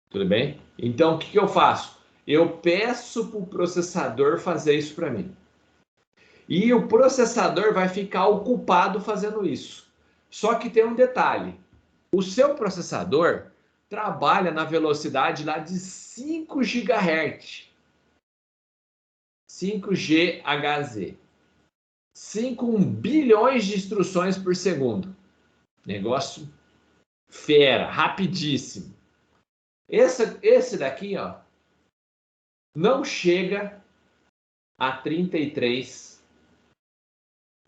S1: Tudo bem? Então, o que eu faço? Eu peço para o processador fazer isso para mim. E o processador vai ficar ocupado fazendo isso. Só que tem um detalhe. O seu processador trabalha na velocidade lá de 5 GHz. 5 GHz. 5 bilhões de instruções por segundo. Negócio fera, rapidíssimo. Esse daqui, ó, não chega a 33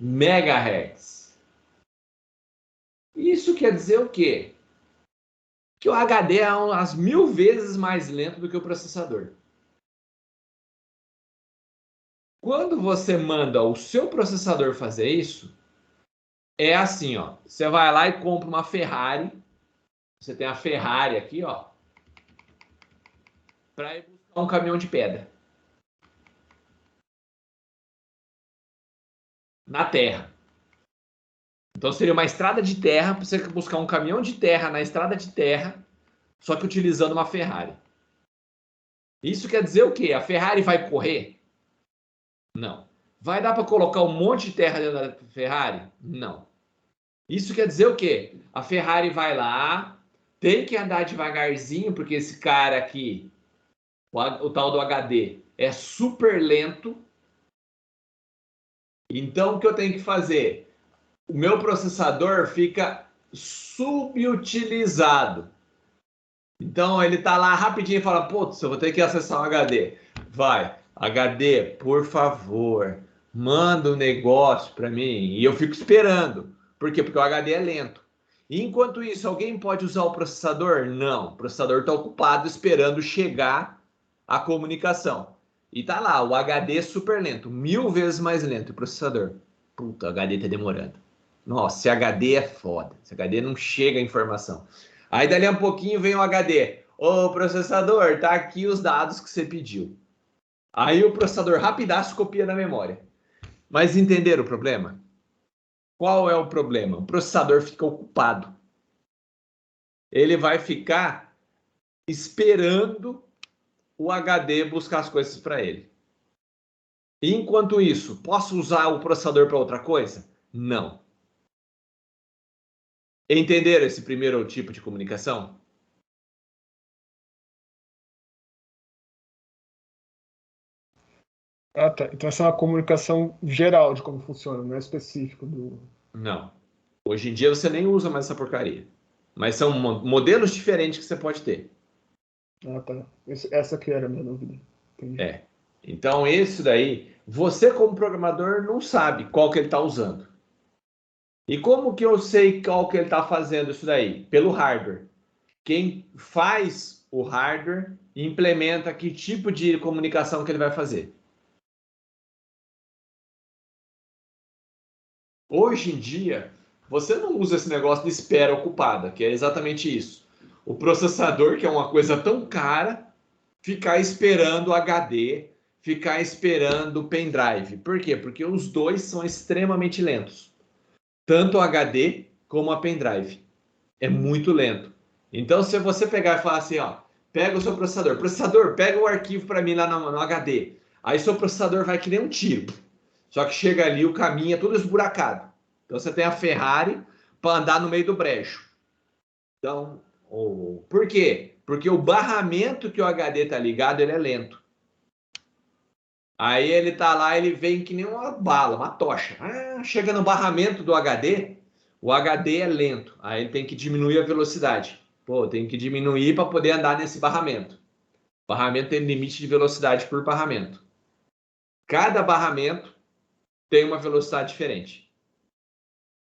S1: MHz. Isso quer dizer o quê? Que o HD é umas 1000 vezes mais lento do que o processador. Quando você manda o seu processador fazer isso, é assim, ó. Você vai lá e compra uma Ferrari. Você tem a Ferrari aqui, ó, para ir buscar um caminhão de pedra na terra. Então seria uma estrada de terra para você buscar um caminhão de terra na estrada de terra, só que utilizando uma Ferrari. Isso quer dizer o quê? A Ferrari vai correr? Não. Vai dar para colocar um monte de terra dentro da Ferrari? Não. Isso quer dizer o quê? A Ferrari vai lá, tem que andar devagarzinho, porque esse cara aqui, o tal do HD, é super lento. Então, o que eu tenho que fazer? O meu processador fica subutilizado. Então, ele tá lá rapidinho e fala, putz, eu vou ter que acessar o HD. Vai, HD, por favor, manda um negócio para mim. E eu fico esperando. Por quê? Porque o HD é lento. E enquanto isso, alguém pode usar o processador? Não, o processador está ocupado esperando chegar a comunicação. E tá lá, o HD é super lento, 1000 vezes mais lento o processador. Puta, o HD tá demorando. Nossa, esse HD é foda. Esse HD não chega a informação. Aí dali a um pouquinho vem o HD. Ô, processador, tá aqui os dados que você pediu. Aí o processador rapidaço copia na memória. Mas entenderam o problema? Qual é o problema? O processador fica ocupado. ele vai ficar esperando o HD buscar as coisas para ele. Enquanto isso, posso usar o processador para outra coisa? Não. Entenderam esse primeiro tipo de comunicação?
S3: Ah, tá. Então essa é uma comunicação geral de como funciona, não é específico do.
S1: Não. Hoje em dia você nem usa mais essa porcaria. Mas são modelos diferentes que você pode ter.
S3: Ah, tá. Essa que era a minha dúvida. Entendi.
S1: É. Então, esse daí, você como programador não sabe qual que ele está usando. E como que eu sei qual que ele está fazendo isso daí? Pelo hardware. Quem faz o hardware implementa que tipo de comunicação que ele vai fazer. Hoje em dia, você não usa esse negócio de espera ocupada, que é exatamente isso. O processador, que é uma coisa tão cara, ficar esperando o HD, ficar esperando o pendrive. Por quê? Porque os dois são extremamente lentos. Tanto o HD como a pendrive. É muito lento. Então, se você pegar e falar assim, ó, pega o seu processador, pega o arquivo para mim lá no HD. Aí seu processador vai que nem um tiro. Só que chega ali, o caminho é tudo esburacado. Então você tem a Ferrari para andar no meio do brejo. Então, por quê? Porque o barramento que o HD está ligado, ele é lento. Aí ele tá lá, ele vem que nem uma bala, uma tocha. Chega no barramento do HD, o HD é lento. Aí ele tem que diminuir a velocidade. Pô, tem que diminuir para poder andar nesse barramento. O barramento tem limite de velocidade por barramento. Cada barramento tem uma velocidade diferente.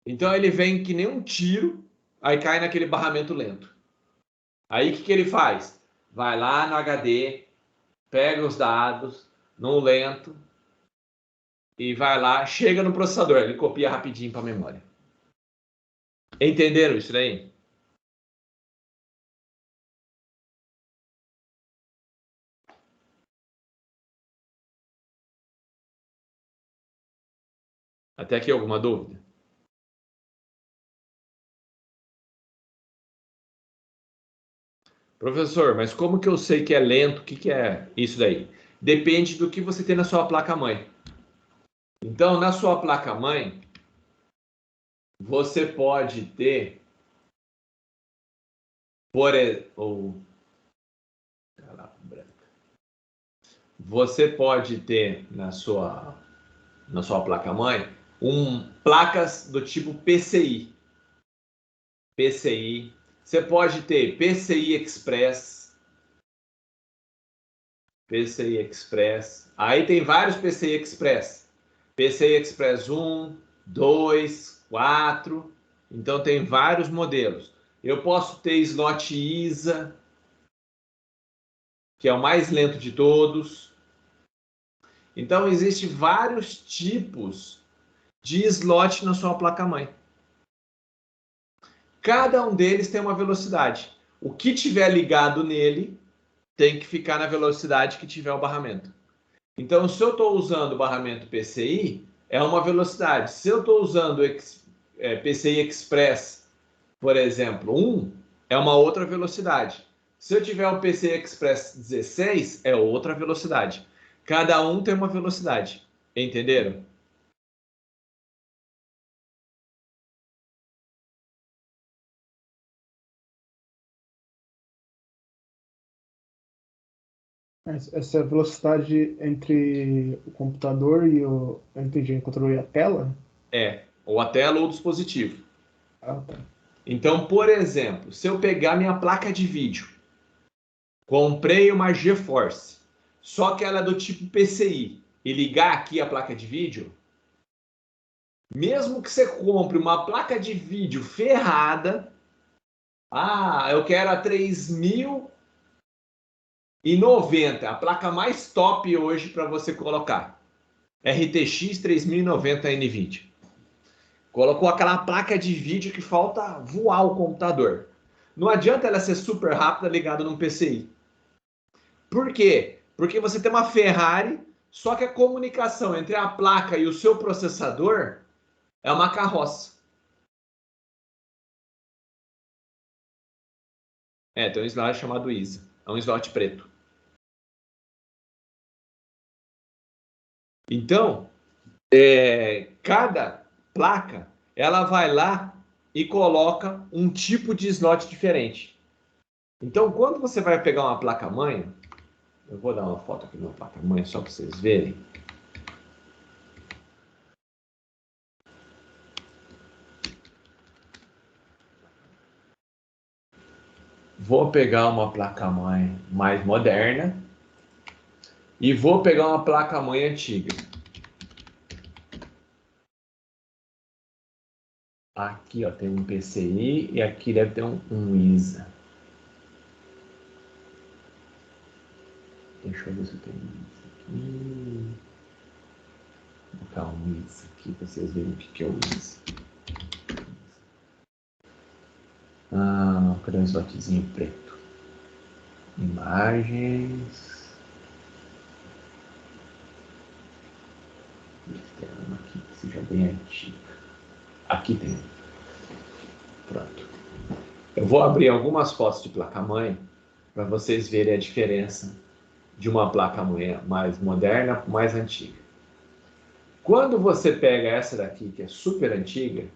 S1: Então ele vem que nem um tiro, aí cai naquele barramento lento. Aí o que ele faz? Vai lá no HD, pega os dados, no lento, e vai lá, chega no processador, ele copia rapidinho para a memória. Entenderam isso daí? Até aqui alguma dúvida? Professor, mas como que eu sei que é lento? O que é isso daí? Depende do que você tem na sua placa-mãe. Então, na sua placa-mãe, você pode ter, você pode ter na sua placa-mãe placas do tipo PCI. PCI. Você pode ter PCI Express. PCI Express. Aí tem vários PCI Express. PCI Express 1, 2, 4. Então tem vários modelos. Eu posso ter slot ISA, que é o mais lento de todos. Então existem vários tipos de slot na sua placa-mãe. Cada um deles tem uma velocidade. O que tiver ligado nele tem que ficar na velocidade que tiver o barramento. Então, se eu estou usando o barramento PCI, é uma velocidade. Se eu estou usando PCI Express, por exemplo, 1, é uma outra velocidade. Se eu tiver o PCI Express 16, é outra velocidade. Cada um tem uma velocidade. Entenderam?
S3: Essa velocidade entre o computador e o. Eu entendi, o controle e a tela?
S1: É, ou a tela ou o dispositivo.
S3: Ah, tá.
S1: Então, por exemplo, se eu pegar minha placa de vídeo, comprei uma GeForce, só que ela é do tipo PCI, e ligar aqui a placa de vídeo, mesmo que você compre uma placa de vídeo ferrada, eu quero a 3090, a placa mais top hoje para você colocar. RTX 3090 NVIDIA. Colocou aquela placa de vídeo que falta voar o computador. Não adianta ela ser super rápida ligada num PCI. Por quê? Porque você tem uma Ferrari, só que a comunicação entre a placa e o seu processador é uma carroça. Tem um slot chamado ISA. É um slot preto. Então, cada placa, ela vai lá e coloca um tipo de slot diferente. Então, quando você vai pegar uma placa-mãe, eu vou dar uma foto aqui de uma placa-mãe só para vocês verem. Vou pegar uma placa-mãe mais moderna e vou pegar uma placa-mãe antiga. Aqui, ó, tem um PCI e aqui deve ter um ISA. Deixa eu ver se tem ISA aqui. Vou botar um ISA aqui para vocês verem o que é o ISA. Cadê um slotzinho preto? Imagens. Tem uma aqui que seja bem antiga. Aqui tem. Pronto. Eu vou abrir algumas fotos de placa-mãe para vocês verem a diferença de uma placa-mãe mais moderna para mais antiga. Quando você pega essa daqui, que é super antiga,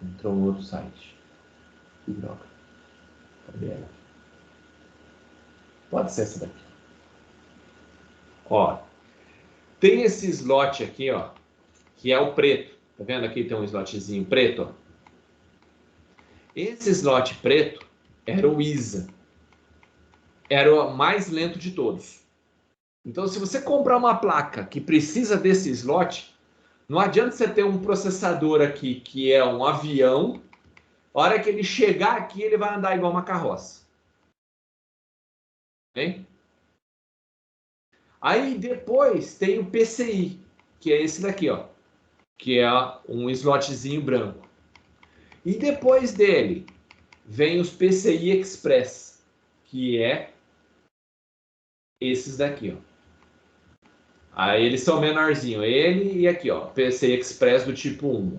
S1: entrou um outro site. Que droga. Cadê ela? Pode ser essa daqui. Ó, tem esse slot aqui, ó, que é o preto. Tá vendo aqui? Tem um slotzinho preto, ó. Esse slot preto era o ISA. Era o mais lento de todos. Então, se você comprar uma placa que precisa desse slot, não adianta você ter um processador aqui que é um avião. A hora que ele chegar aqui, ele vai andar igual uma carroça. Hein? Aí depois tem o PCI, que é esse daqui, ó, que é um slotzinho branco. E depois dele vem os PCI Express, que é esses daqui, ó. Aí eles são menorzinhos, ele e aqui, ó, PCI Express do tipo 1.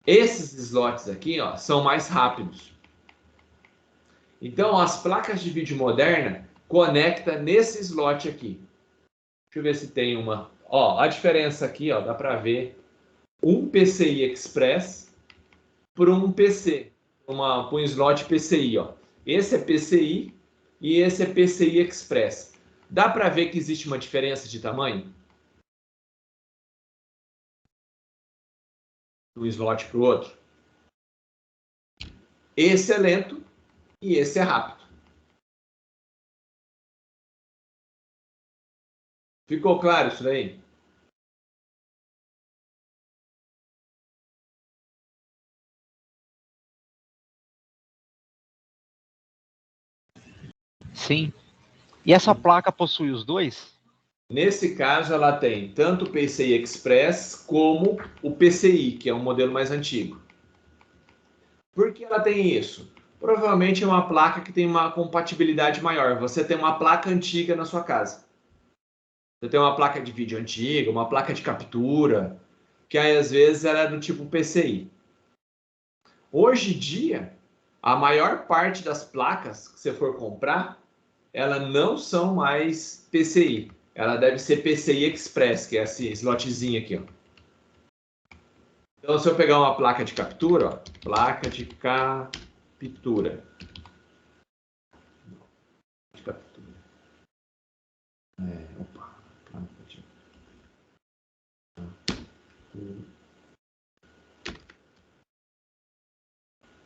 S1: Esses slots aqui, ó, são mais rápidos. Então, as placas de vídeo moderna conecta nesse slot aqui. Deixa eu ver se tem uma. Ó, a diferença aqui, ó, dá para ver um PCI Express por um PC, um slot PCI, ó. Esse é PCI e esse é PCI Express. Dá para ver que existe uma diferença de tamanho? De um slot para o outro. Esse é lento e esse é rápido. Ficou claro isso daí?
S5: Sim. E essa placa possui os dois?
S1: Nesse caso, ela tem tanto o PCI Express como o PCI, que é um modelo mais antigo. Por que ela tem isso? Provavelmente é uma placa que tem uma compatibilidade maior. Você tem uma placa antiga na sua casa. Você tem uma placa de vídeo antiga, uma placa de captura, que aí, às vezes ela é do tipo PCI. Hoje em dia, a maior parte das placas que você for comprar, elas não são mais PCI. Ela deve ser PCI Express, que é esse slotzinho aqui, ó. Então, se eu pegar uma placa de captura, ó, placa de captura. De captura. Opa.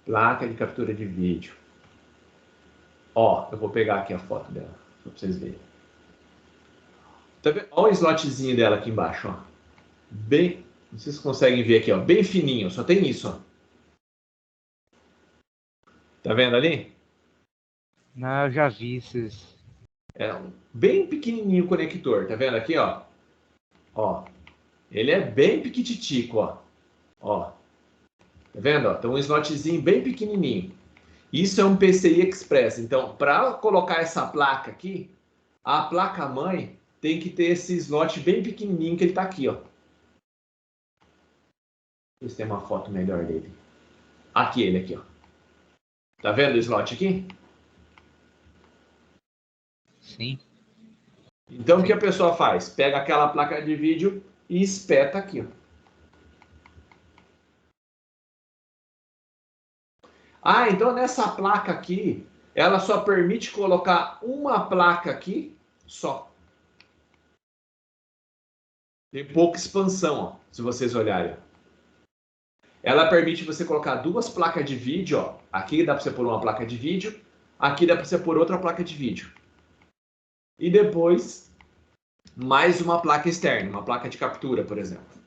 S1: Placa de captura de vídeo. Ó, eu vou pegar aqui a foto dela, só para vocês verem. Tá vendo? Olha o slotzinho dela aqui embaixo, ó. Bem, vocês conseguem ver aqui, ó, bem fininho, só tem isso, ó. Tá vendo ali?
S5: Não, eu já vi esses.
S1: É um bem pequenininho o conector, tá vendo aqui, ó? Ó, ele é bem piquititico, ó. Ó, tá vendo? Ó, tem um slotzinho bem pequenininho. Isso é um PCI Express. Então, para colocar essa placa aqui, a placa-mãe tem que ter esse slot bem pequenininho que ele tá aqui, ó. Ver se tem uma foto melhor dele. Aqui, ele aqui, ó. Tá vendo o slot aqui?
S5: Sim.
S1: Então, o que a pessoa faz? Pega aquela placa de vídeo e espeta aqui, ó. Ah, então nessa placa aqui, ela só permite colocar uma placa aqui só. Tem pouca expansão, ó, se vocês olharem. Ela permite você colocar duas placas de vídeo, ó. Aqui dá para você pôr uma placa de vídeo, aqui dá para você pôr outra placa de vídeo. E depois, mais uma placa externa, uma placa de captura, por exemplo.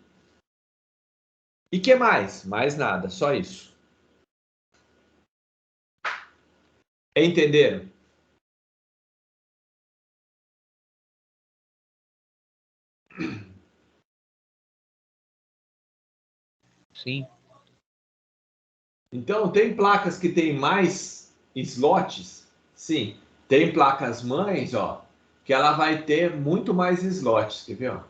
S1: E que mais? Mais nada, só isso. Entenderam?
S5: Sim.
S1: Então, tem placas que tem mais slots? Sim. Tem placas mães, ó, que ela vai ter muito mais slots. Quer ver, ó?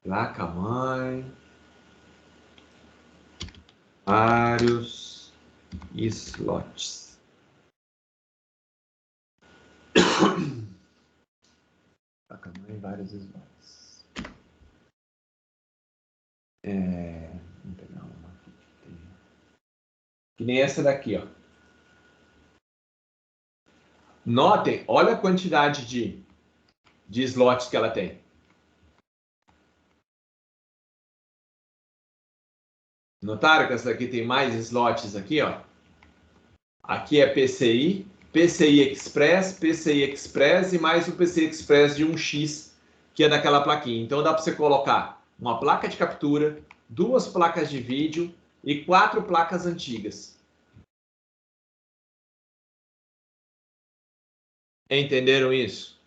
S1: Placa mãe. Vários slots. Placa mãe, vários slots. Vamos pegar uma aqui. Que nem essa daqui, ó. Notem, olha a quantidade de slots que ela tem. Notaram que essa daqui tem mais slots aqui, ó? Aqui é PCI, PCI Express e mais o PCI Express de 1x, que é daquela plaquinha. Então dá para você colocar uma placa de captura, duas placas de vídeo e 4 placas antigas. Entenderam isso?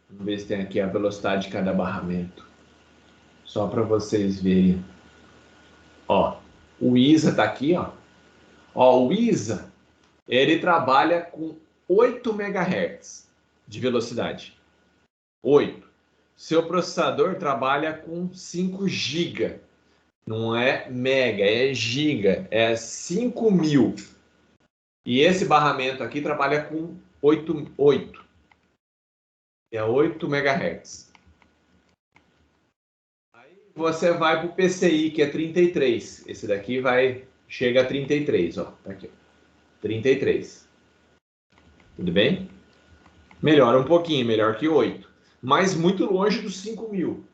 S1: Vamos ver se tem aqui a velocidade de cada barramento. Só para vocês verem. Ó, o ISA está aqui, ó. Ó, o ISA, ele trabalha com 8 MHz de velocidade. 8. Seu processador trabalha com 5 GB. Não é mega, é giga. É 5.000. E esse barramento aqui trabalha com 8. É 8 MHz. Aí você vai para o PCI, que é 33. Esse daqui chega a 33, ó. Tá aqui, ó. 33. Tudo bem? Melhora um pouquinho, melhor que 8. Mas muito longe dos 5.000.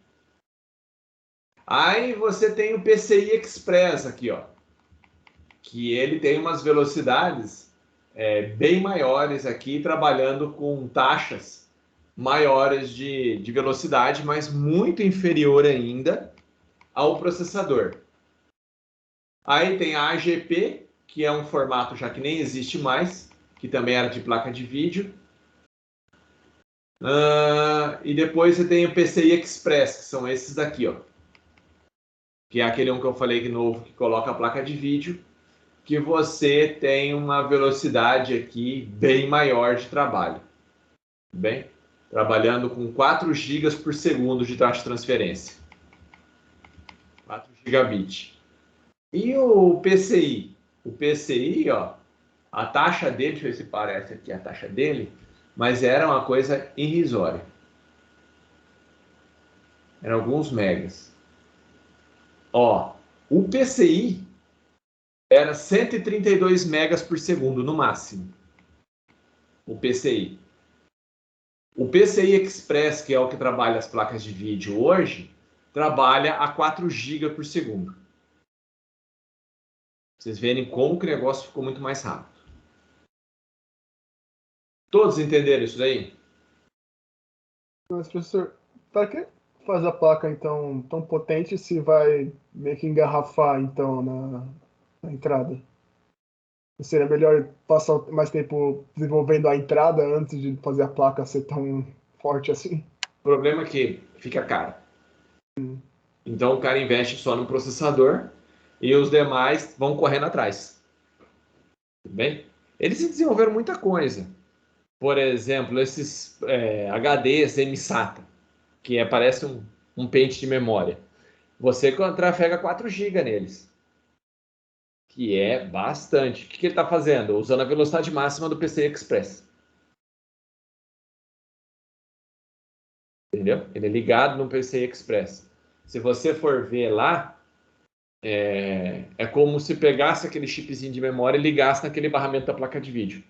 S1: Aí você tem o PCI Express aqui, ó. Que ele tem umas velocidades bem maiores aqui, trabalhando com taxas maiores de velocidade, mas muito inferior ainda ao processador. Aí tem a AGP, que é um formato já que nem existe mais, que também era de placa de vídeo. E depois você tem o PCI Express, que são esses daqui, ó. Que é aquele um que eu falei que novo, que coloca a placa de vídeo, que você tem uma velocidade aqui bem maior de trabalho. Bem? Trabalhando com 4 GB por segundo de taxa de transferência. 4 gigabit. E o PCI? O PCI, ó, a taxa dele, deixa eu ver se parece aqui a taxa dele, mas era uma coisa irrisória. Era alguns megas. Ó, o PCI era 132 megas por segundo no máximo. O PCI. O PCI Express, que é o que trabalha as placas de vídeo hoje, trabalha a 4 GB por segundo. Vocês verem como que o negócio ficou muito mais rápido. Todos entenderam isso daí?
S3: Mas, professor, para que faz a placa, então, tão potente se vai meio que engarrafar, então, na entrada? Seria melhor passar mais tempo desenvolvendo a entrada antes de fazer a placa ser tão forte assim?
S1: O problema é que fica caro. Então o cara investe só no processador e os demais vão correndo atrás. Tudo bem? Eles desenvolveram muita coisa. Por exemplo, esses HDs MSATA, que parece um pente de memória. Você trafega 4 GB neles, que é bastante. O que ele está fazendo? Usando a velocidade máxima do PCI Express. Entendeu? Ele é ligado no PCI Express. Se você for ver lá, é como se pegasse aquele chipzinho de memória e ligasse naquele barramento da placa de vídeo.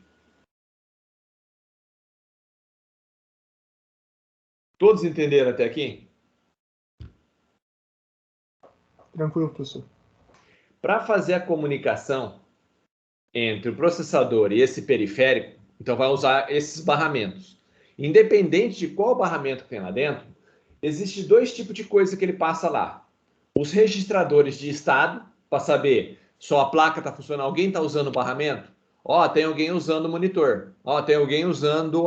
S1: Todos entenderam até aqui?
S3: Tranquilo, professor.
S1: Para fazer a comunicação entre o processador e esse periférico, então vai usar esses barramentos. Independente de qual barramento que tem lá dentro, existe 2 tipos de coisa que ele passa lá. Os registradores de estado, para saber só a placa está funcionando, alguém está usando o barramento? Ó, tem alguém usando o monitor. Ó, tem alguém usando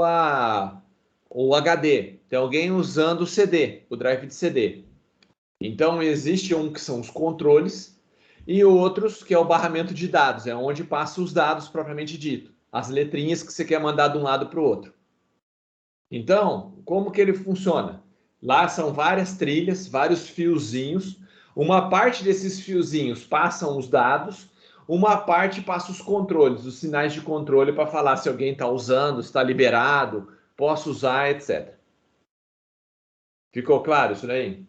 S1: o HD. Tem alguém usando o CD, o drive de CD. Então, existe um que são os controles e outros que é o barramento de dados, é onde passa os dados propriamente dito, as letrinhas que você quer mandar de um lado para o outro. Então, como que ele funciona? Lá são várias trilhas, vários fiozinhos. Uma parte desses fiozinhos passam os dados, uma parte passa os controles, os sinais de controle para falar se alguém está usando, se está liberado, posso usar, etc. Ficou claro isso daí?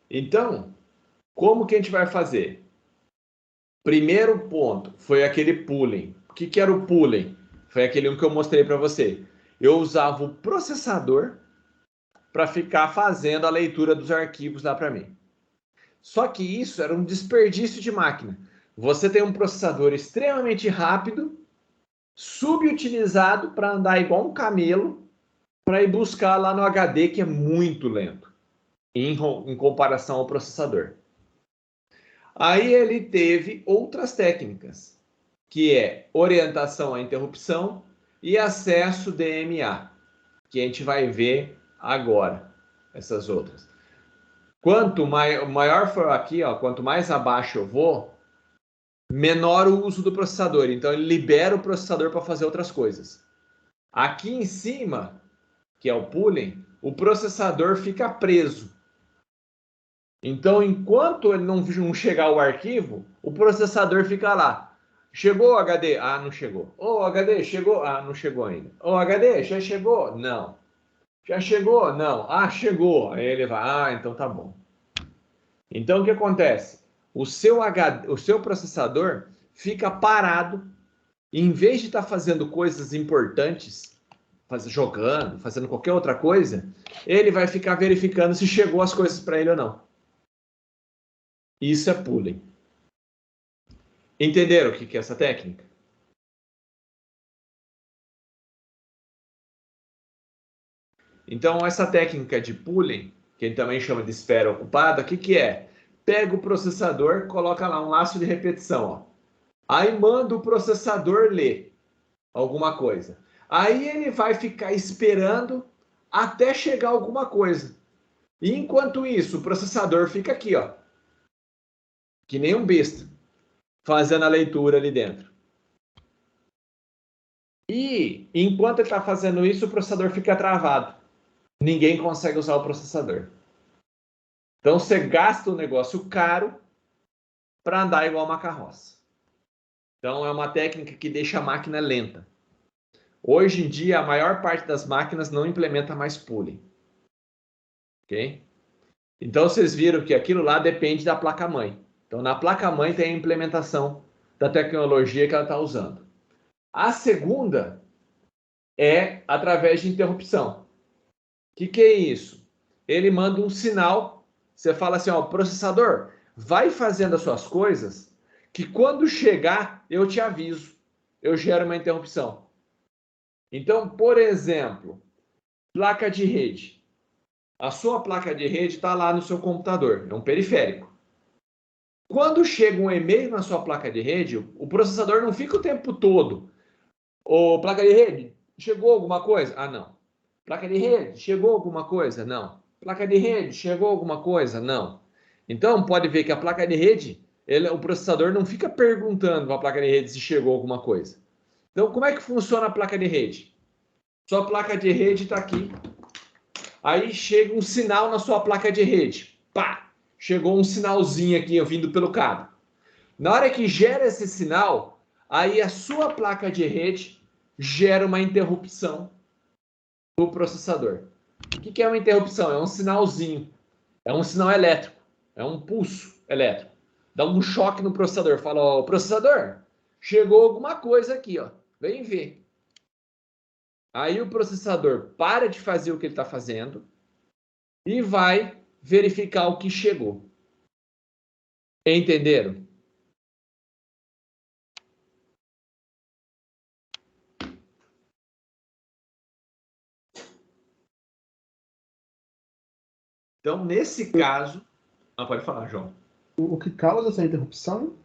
S1: Então, como que a gente vai fazer? Primeiro ponto foi aquele pooling. O que era o pooling? Foi aquele um que eu mostrei para você. Eu usava o processador para ficar fazendo a leitura dos arquivos lá para mim. Só que isso era um desperdício de máquina. Você tem um processador extremamente rápido, subutilizado para andar igual um camelo, para ir buscar lá no HD, que é muito lento, em comparação ao processador. Aí ele teve outras técnicas, que é orientação à interrupção e acesso DMA, que a gente vai ver agora, essas outras. Quanto maior for aqui, ó, quanto mais abaixo eu vou, menor o uso do processador. Então ele libera o processador para fazer outras coisas. Aqui em cima, que é o pooling, o processador fica preso. Então, enquanto ele não chegar o arquivo, o processador fica lá. Chegou o HD? Ah, não chegou. Ô, HD, chegou? Ah, não chegou ainda. Ô, HD, já chegou? Não. Já chegou? Não. Ah, chegou. Aí ele vai, ah, então tá bom. Então, o que acontece? O seu processador fica parado. Em vez de estar fazendo coisas importantes, jogando, fazendo qualquer outra coisa, ele vai ficar verificando se chegou as coisas para ele ou não. Isso é pooling. Entenderam o que é essa técnica? Então, essa técnica de pooling, que a gente também chama de esfera ocupada, o que é? Pega o processador, coloca lá um laço de repetição, ó. Aí manda o processador ler alguma coisa. Aí ele vai ficar esperando até chegar alguma coisa. E enquanto isso, o processador fica aqui, ó, que nem um besta, fazendo a leitura ali dentro. E enquanto ele está fazendo isso, o processador fica travado. Ninguém consegue usar o processador. Então você gasta um negócio caro para andar igual uma carroça. Então é uma técnica que deixa a máquina lenta. Hoje em dia, a maior parte das máquinas não implementa mais pooling. Ok? Então vocês viram que aquilo lá depende da placa-mãe. Então na placa-mãe tem a implementação da tecnologia que ela está usando. A segunda é através de interrupção. O que é isso? ele manda um sinal. Você fala assim, ó, processador, vai fazendo as suas coisas, que quando chegar, eu te aviso. Eu gero uma interrupção. Então, por exemplo, placa de rede. A sua placa de rede está lá no seu computador, é um periférico. Quando chega um e-mail na sua placa de rede, o processador não fica o tempo todo. Ô, placa de rede, chegou alguma coisa? Ah, não. Placa de rede, chegou alguma coisa? Não. Placa de rede, chegou alguma coisa? Não. Então, pode ver que a placa de rede, o processador não fica perguntando para a placa de rede se chegou alguma coisa. Então, como é que funciona a placa de rede? Sua placa de rede está aqui. Aí chega um sinal na sua placa de rede. Pá! Chegou um sinalzinho aqui vindo pelo cabo. Na hora que gera esse sinal, aí a sua placa de rede gera uma interrupção do processador. O que é uma interrupção? É um sinalzinho. É um sinal elétrico. É um pulso elétrico. Dá um choque no processador. Fala, ó, processador, chegou alguma coisa aqui, ó. Vem ver. Aí o processador para de fazer o que ele está fazendo e vai verificar o que chegou. Entenderam? Então, nesse caso... Ah, pode falar, João.
S3: O que causa essa interrupção?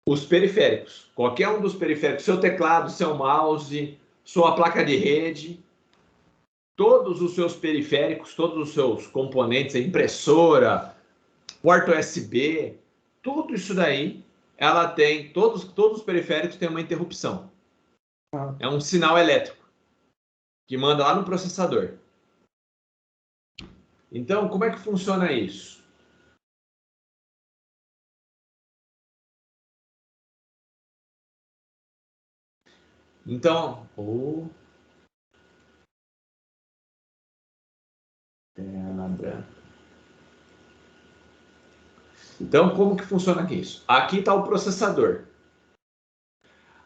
S1: Os periféricos. Qualquer um dos periféricos. Seu teclado, seu mouse, sua placa de rede. Todos os seus periféricos, todos os seus componentes, a impressora, porta USB, tudo isso daí, ela tem, todos os periféricos têm uma interrupção. É um sinal elétrico que manda lá no processador. Então, como é que funciona isso? Então, tela branca. Então, como que funciona aqui isso? Aqui está o processador.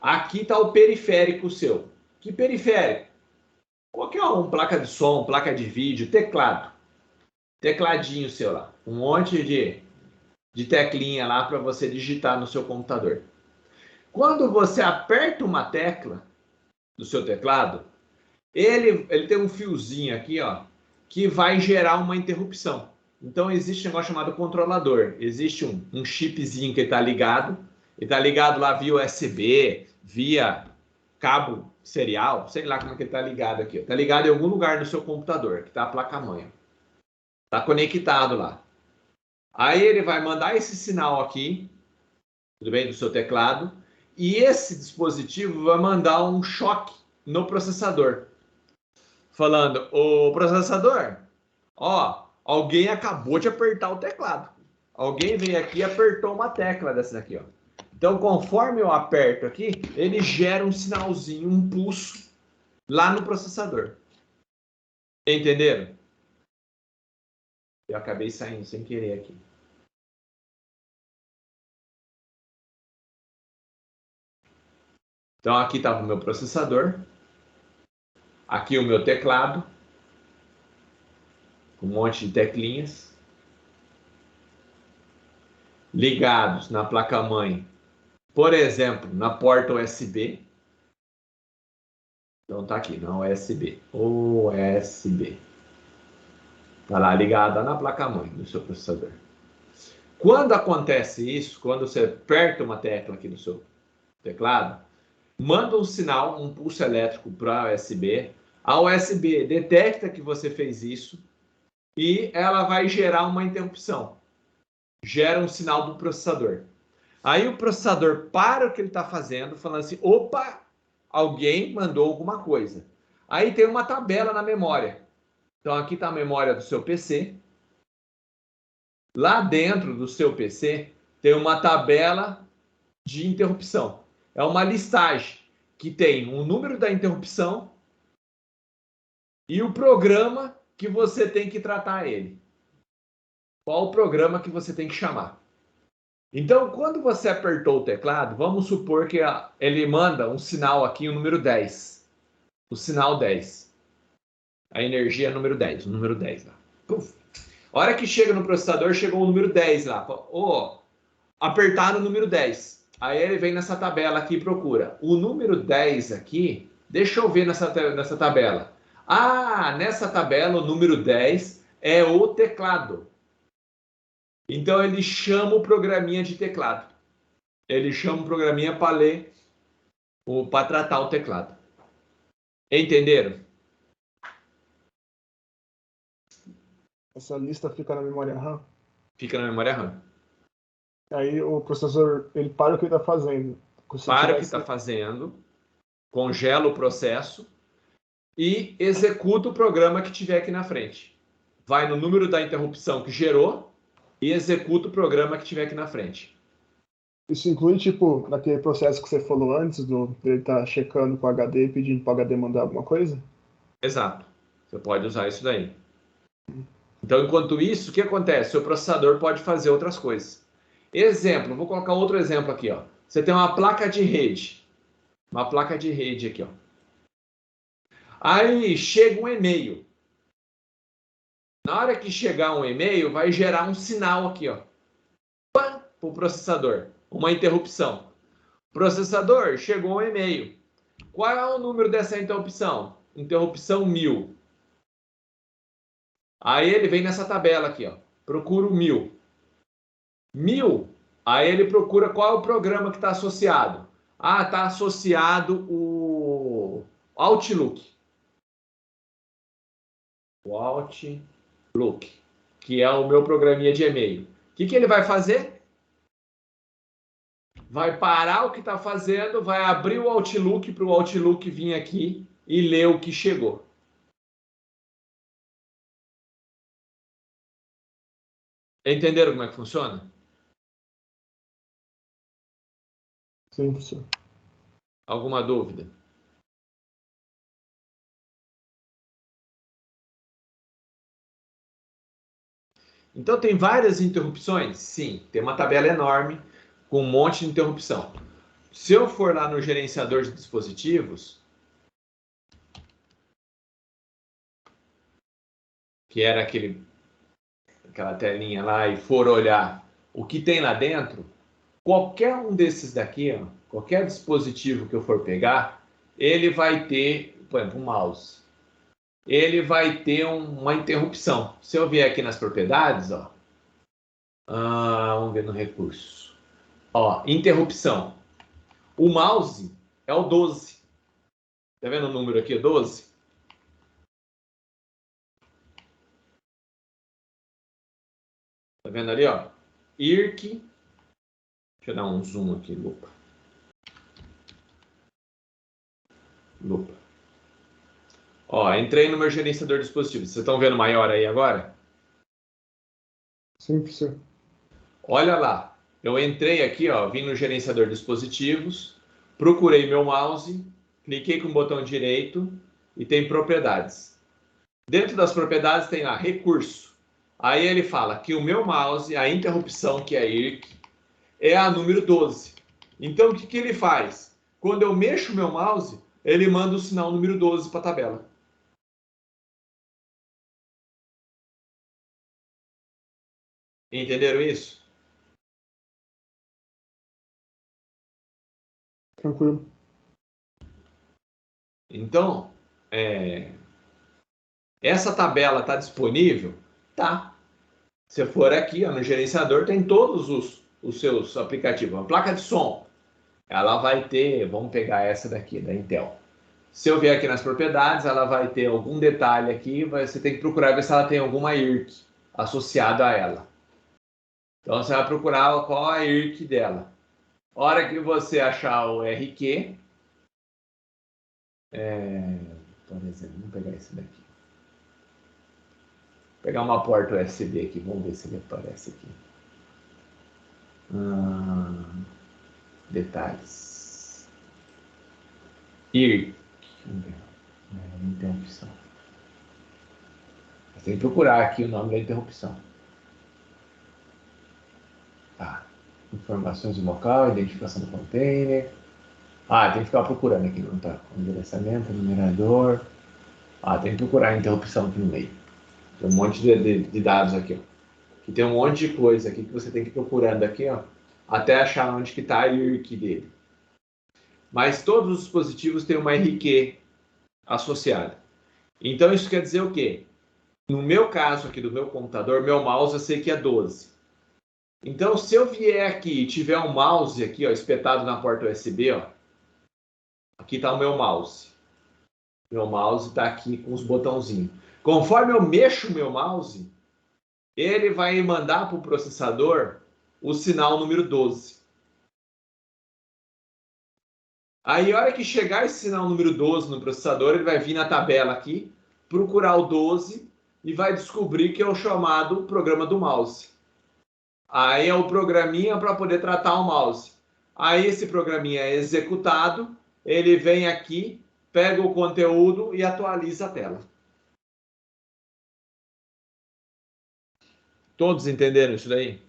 S1: Aqui está o periférico seu. Que periférico? Qualquer um, placa de som, placa de vídeo, teclado. Tecladinho seu lá. Um monte de teclinha lá para você digitar no seu computador. Quando você aperta uma tecla do seu teclado, ele tem um fiozinho aqui, ó, que vai gerar uma interrupção. Então, existe um negócio chamado controlador. Existe um chipzinho que está ligado. Ele está ligado lá via USB, via cabo serial, sei lá como é que ele está ligado aqui. Está ligado em algum lugar no seu computador, que está a placa-mãe. Está conectado lá. Aí ele vai mandar esse sinal aqui, tudo bem, do seu teclado, e esse dispositivo vai mandar um choque no processador. Falando, ô processador, ó, alguém acabou de apertar o teclado. Alguém veio aqui e apertou uma tecla dessa daqui, ó. Então, conforme eu aperto aqui, ele gera um sinalzinho, um pulso lá no processador. Entenderam? Eu acabei saindo sem querer aqui. Então, aqui estava o meu processador. Aqui o meu teclado. Um monte de teclinhas. Ligados na placa-mãe. Por exemplo, na porta USB. Então, tá aqui, na USB. USB. Tá lá ligada na placa-mãe do seu processador. Quando acontece isso, quando você aperta uma tecla aqui no seu teclado, manda um sinal, um pulso elétrico para a USB. A USB detecta que você fez isso e ela vai gerar uma interrupção. Gera um sinal do processador. Aí o processador para o que ele está fazendo, falando assim, opa, alguém mandou alguma coisa. Aí tem uma tabela na memória. Então aqui está a memória do seu PC. Lá dentro do seu PC tem uma tabela de interrupção. É uma listagem que tem o número da interrupção e o programa que você tem que tratar ele. Qual o programa que você tem que chamar. Então, quando você apertou o teclado, vamos supor que ele manda um sinal aqui, o número 10. O sinal 10. A energia é número 10, o número 10 lá. Puf. A hora que chega no processador, chegou o número 10 lá. Apertar o número 10. Aí ele vem nessa tabela aqui e procura. O número 10 aqui, deixa eu ver nessa tabela. Ah, nessa tabela o número 10 é o teclado. Então ele chama o programinha de teclado. Ele chama o programinha para ler, para tratar o teclado. Entenderam?
S3: Essa lista fica na memória RAM.
S1: Fica na memória RAM.
S3: Aí o processador, ele para o que ele está fazendo.
S1: Para o que está fazendo, congela o processo e executa o programa que tiver aqui na frente. Vai no número da interrupção que gerou e executa o programa que tiver aqui na frente.
S3: Isso inclui, tipo, naquele processo que você falou antes, ele estar checando com o HD e pedindo para o HD mandar alguma coisa?
S1: Exato. Você pode usar isso daí. Então, enquanto isso, o que acontece? Seu processador pode fazer outras coisas. Exemplo, vou colocar outro exemplo aqui, ó. Você tem uma placa de rede. Uma placa de rede aqui, ó. Aí chega um e-mail. Na hora que chegar um e-mail, vai gerar um sinal aqui, ó. Para o processador. Uma interrupção. Processador, chegou um e-mail. Qual é o número dessa interrupção? Interrupção 1000. Aí ele vem nessa tabela aqui, ó. Procura o 1000. 1000. Aí ele procura qual é o programa que está associado. Ah, está associado o Outlook. O Outlook, que é o meu programinha de e-mail. O que ele vai fazer? Vai parar o que está fazendo, vai abrir o Outlook para o Outlook vir aqui e ler o que chegou. Entenderam como é que funciona?
S3: Sim, professor.
S1: Alguma dúvida? Então tem várias interrupções? Sim, tem uma tabela enorme com um monte de interrupção. Se eu for lá no gerenciador de dispositivos, que era aquela telinha lá, e for olhar o que tem lá dentro, qualquer um desses daqui, ó, qualquer dispositivo que eu for pegar, ele vai ter, por exemplo, um mouse. Ele vai ter uma interrupção. Se eu vier aqui nas propriedades, ó, vamos ver no recurso. Ó, interrupção. O mouse é o 12. Tá vendo o número aqui, 12? Tá vendo ali, ó? IRC. Deixa eu dar um zoom aqui, lupa. Lupa. Ó, entrei no meu gerenciador de dispositivos. Vocês estão vendo maior aí agora?
S3: Sim, professor.
S1: Olha lá. Eu entrei aqui, ó, vim no gerenciador de dispositivos, procurei meu mouse, cliquei com o botão direito e tem propriedades. Dentro das propriedades tem lá recurso. Aí ele fala que o meu mouse, a interrupção, que é IRC, é a número 12. Então o que ele faz? Quando eu mexo o meu mouse, ele manda o sinal número 12 para a tabela. Entenderam isso?
S3: Tranquilo.
S1: Então, essa tabela está disponível? Tá. Se for aqui, ó, no gerenciador, tem todos os seus aplicativos. A placa de som, ela vai ter, vamos pegar essa daqui, da Intel. Se eu vier aqui nas propriedades, ela vai ter algum detalhe aqui, você tem que procurar ver se ela tem alguma IRC associada a ela. Então você vai procurar qual é a IRC dela. A hora que você achar o RQ, por exemplo, vamos pegar esse daqui. Vou pegar uma porta USB aqui, vamos ver se ele aparece aqui. Detalhes. IRC. Vamos ver. Interrupção. Você tem que procurar aqui o nome da interrupção. Tá. Informações do local, identificação do container. Tem que ficar procurando aqui, não tá? Endereçamento, numerador. Tem que procurar a interrupção aqui no meio. Tem um monte de dados aqui, ó. Que tem um monte de coisa aqui que você tem que ir procurando aqui, ó, até achar onde que está a IRQ dele. Mas todos os dispositivos têm uma IRQ associada. Então isso quer dizer o quê? No meu caso aqui do meu computador, meu mouse eu sei que é 12. Então se eu vier aqui e tiver um mouse aqui, ó, espetado na porta USB, ó, aqui está o meu mouse. Meu mouse está aqui com os botãozinhos. Conforme eu mexo o meu mouse, ele vai mandar para o processador o sinal número 12. Aí, a hora que chegar esse sinal número 12 no processador, ele vai vir na tabela aqui, procurar o 12 e vai descobrir que é o chamado programa do mouse. Aí é o programinha para poder tratar o mouse. Aí esse programinha é executado, ele vem aqui, pega o conteúdo e atualiza a tela. Todos entenderam isso daí?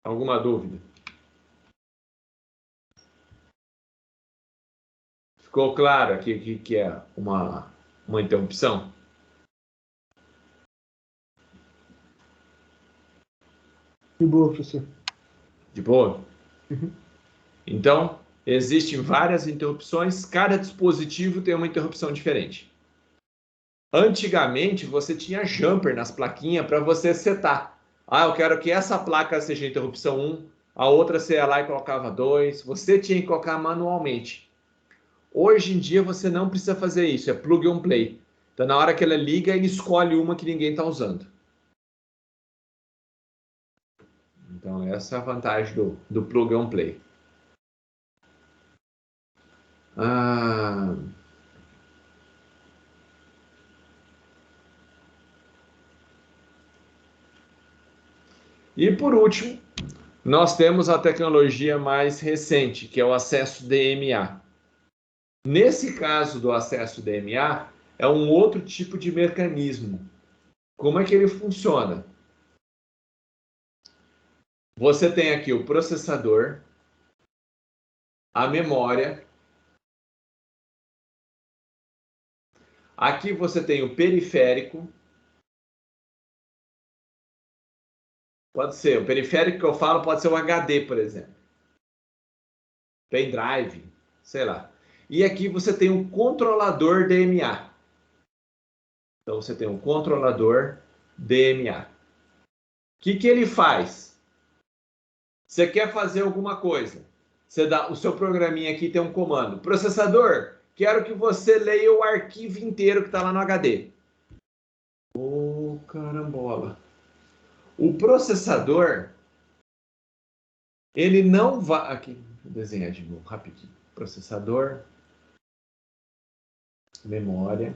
S1: Alguma dúvida? Ficou claro aqui que é uma interrupção?
S3: De boa, professor.
S1: De boa?
S3: Uhum.
S1: Então, existem várias interrupções, cada dispositivo tem uma interrupção diferente. Antigamente, você tinha jumper nas plaquinhas para você setar. Eu quero que essa placa seja interrupção 1, a outra você ia lá e colocava 2. Você tinha que colocar manualmente. Hoje em dia, você não precisa fazer isso, é plug and play. Então, na hora que ela liga, ele escolhe uma que ninguém está usando. Então, essa é a vantagem do plug and play. E por último, nós temos a tecnologia mais recente, que é o acesso DMA. Nesse caso do acesso DMA, é um outro tipo de mecanismo. Como é que ele funciona? Você tem aqui o processador, a memória. Aqui você tem o periférico. Pode ser, o periférico que eu falo pode ser um HD, por exemplo. Pendrive, sei lá. E aqui você tem um controlador DMA. Então você tem um controlador DMA. O que ele faz? Você quer fazer alguma coisa. Você dá, o seu programinha aqui tem um comando. Processador, quero que você leia o arquivo inteiro que está lá no HD. Carambola. O processador, ele não vai... Aqui, vou desenhar de novo, rapidinho. Processador, memória,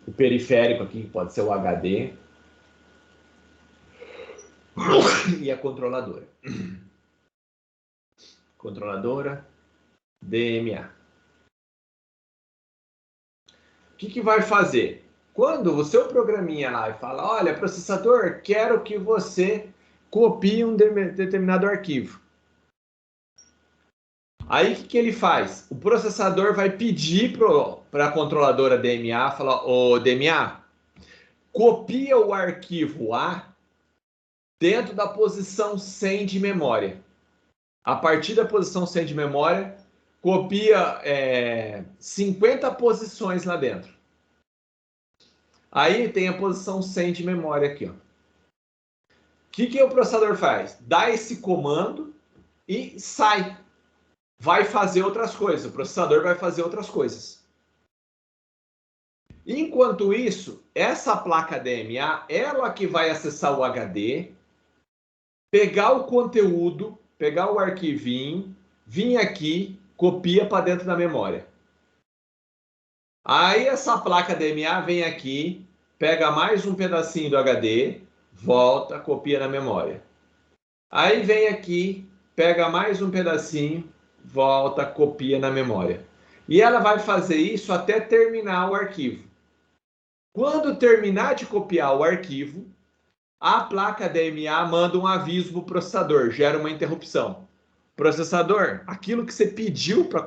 S1: o periférico aqui, que pode ser o HD, e a controladora. Controladora, DMA. O que vai fazer? Quando o seu programinha lá e fala, olha, processador, quero que você copie um determinado arquivo. Aí o que ele faz? O processador vai pedir para a controladora DMA, falar, DMA, copia o arquivo A dentro da posição 100 de memória. A partir da posição 100 de memória, copia 50 posições lá dentro. Aí tem a posição 100 de memória aqui. O que o processador faz? Dá esse comando e sai. Vai fazer outras coisas. O processador vai fazer outras coisas. Enquanto isso, essa placa DMA, ela que vai acessar o HD, pegar o conteúdo, pegar o arquivinho, vir aqui, copia para dentro da memória. Aí essa placa DMA vem aqui, pega mais um pedacinho do HD, volta, copia na memória. Aí vem aqui, pega mais um pedacinho, volta, copia na memória. E ela vai fazer isso até terminar o arquivo. Quando terminar de copiar o arquivo, a placa DMA manda um aviso para o processador, gera uma interrupção. Processador, aquilo que você pediu para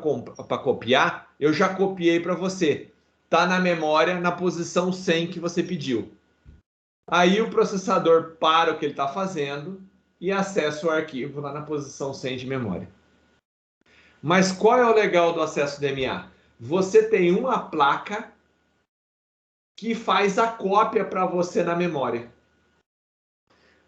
S1: copiar, eu já copiei para você. Está na memória, na posição 100 que você pediu. Aí o processador para o que ele está fazendo e acessa o arquivo lá na posição 100 de memória. Mas qual é o legal do acesso DMA? Você tem uma placa que faz a cópia para você na memória.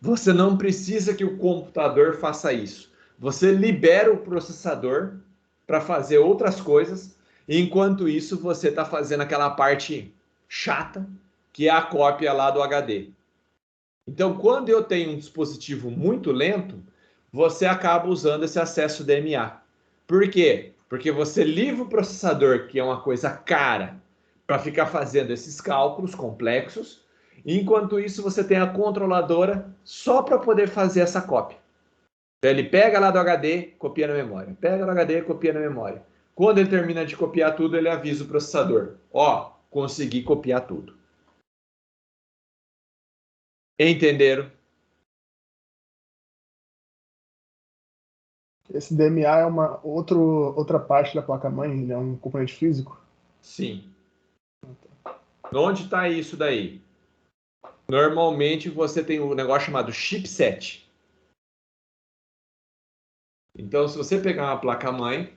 S1: Você não precisa que o computador faça isso. Você libera o processador para fazer outras coisas, e enquanto isso você está fazendo aquela parte chata, que é a cópia lá do HD. Então, quando eu tenho um dispositivo muito lento, você acaba usando esse acesso DMA. Por quê? Porque você livra o processador, que é uma coisa cara, para ficar fazendo esses cálculos complexos, e enquanto isso você tem a controladora só para poder fazer essa cópia. Então, ele pega lá do HD, copia na memória. Pega do HD, copia na memória. Quando ele termina de copiar tudo, ele avisa o processador. Ó, consegui copiar tudo. Entenderam?
S3: Esse DMA é uma outra parte da placa-mãe, ele é um componente físico?
S1: Sim. Onde está isso daí? Normalmente você tem um negócio chamado chipset. Então, se você pegar uma placa-mãe,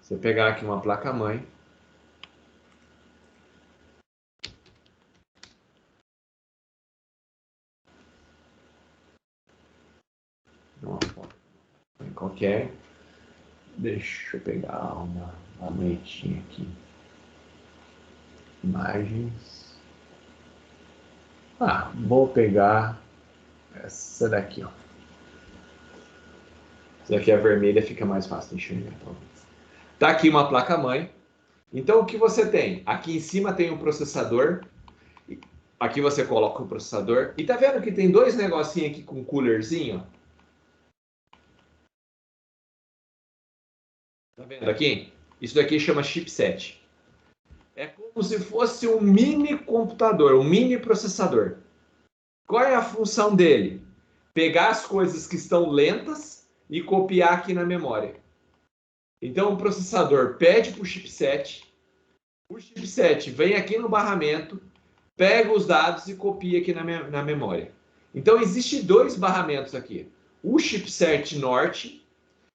S1: você pegar aqui uma placa-mãe, qualquer, deixa eu pegar uma noitinha aqui, imagens, vou pegar essa daqui, ó. Essa daqui é vermelha, fica mais fácil de enxergar, talvez. Tá aqui uma placa-mãe. Então, o que você tem? Aqui em cima tem um processador. Aqui você coloca o processador. E tá vendo que tem dois negocinhos aqui com coolerzinho? Tá vendo aqui? Isso daqui chama chipset. É como se fosse um mini computador, um mini processador. Qual é a função dele? Pegar as coisas que estão lentas e copiar aqui na memória. Então o processador pede para o chipset vem aqui no barramento, pega os dados e copia aqui na memória. Então existem dois barramentos aqui. O chipset norte,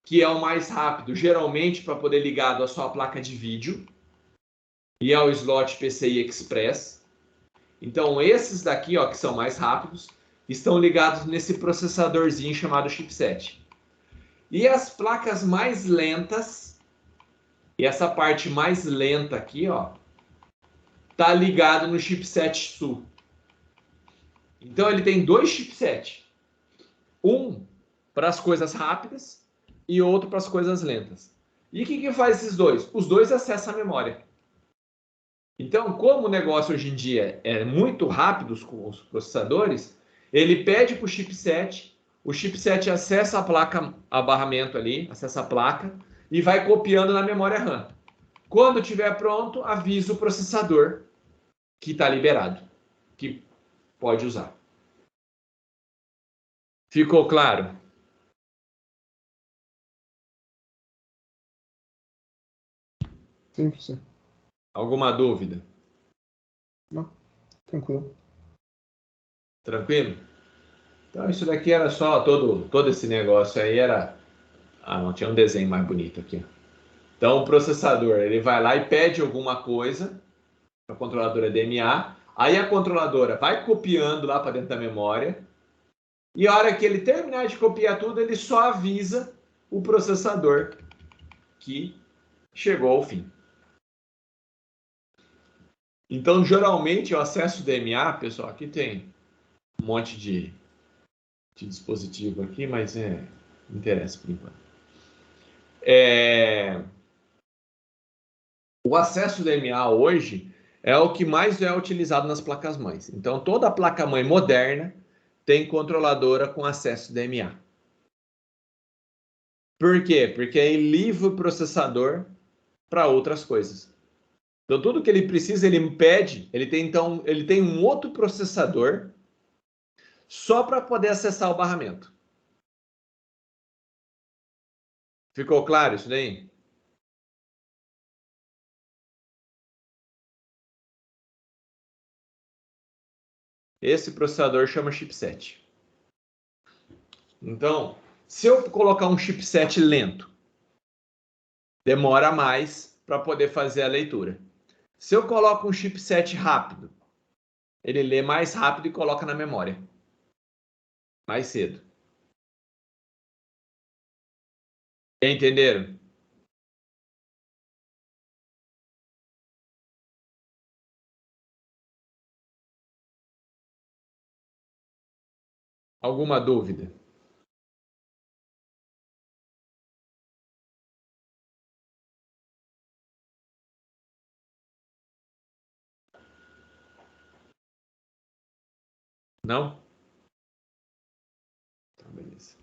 S1: que é o mais rápido, geralmente para poder ligado à sua placa de vídeo, e ao slot PCI Express. Então esses daqui, ó, que são mais rápidos, estão ligados nesse processadorzinho chamado chipset. E as placas mais lentas, e essa parte mais lenta aqui, ó, tá ligado no chipset SU. Então ele tem dois chipsets. Um para as coisas rápidas e outro para as coisas lentas. E o que faz esses dois? Os dois acessam a memória. Então, como o negócio hoje em dia é muito rápido com os processadores, ele pede para o chipset acessa a placa, a barramento ali, acessa a placa e vai copiando na memória RAM. Quando estiver pronto, avisa o processador que está liberado, que pode usar. Ficou claro?
S3: Sim.
S1: Alguma dúvida?
S3: Não, tranquilo.
S1: Tranquilo? Então isso daqui era só, todo esse negócio aí era... não, tinha um desenho mais bonito aqui. Então o processador, ele vai lá e pede alguma coisa para a controladora DMA, aí a controladora vai copiando lá para dentro da memória, e a hora que ele terminar de copiar tudo, ele só avisa o processador que chegou ao fim. Então, geralmente, o acesso DMA, pessoal, aqui tem um monte de dispositivo aqui, mas não interessa por enquanto. O acesso DMA hoje é o que mais é utilizado nas placas-mães. Então, toda placa-mãe moderna tem controladora com acesso DMA. Por quê? Porque aí livra o processador para outras coisas. Então, tudo que ele precisa, ele pede, ele tem um outro processador só para poder acessar o barramento. Ficou claro isso daí? Esse processador chama chipset. Então, se eu colocar um chipset lento, demora mais para poder fazer a leitura. Se eu coloco um chipset rápido, ele lê mais rápido e coloca na memória. Mais cedo. Entenderam? Alguma dúvida? Não? Então, beleza.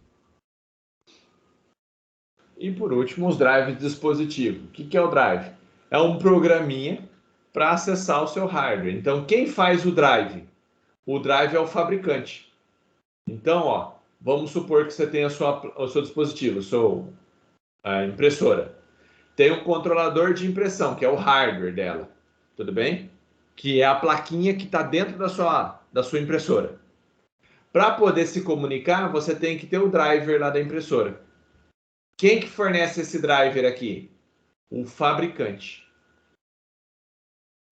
S1: E por último, os drives de dispositivo. O que é o drive? É um programinha para acessar o seu hardware. Então, quem faz o drive? O drive é o fabricante. Então, ó, vamos supor que você tem o seu dispositivo, a impressora. Tem um controlador de impressão, que é o hardware dela. Tudo bem? Que é a plaquinha que está dentro da sua impressora. Para poder se comunicar, você tem que ter o driver lá da impressora. Quem que fornece esse driver aqui? O fabricante.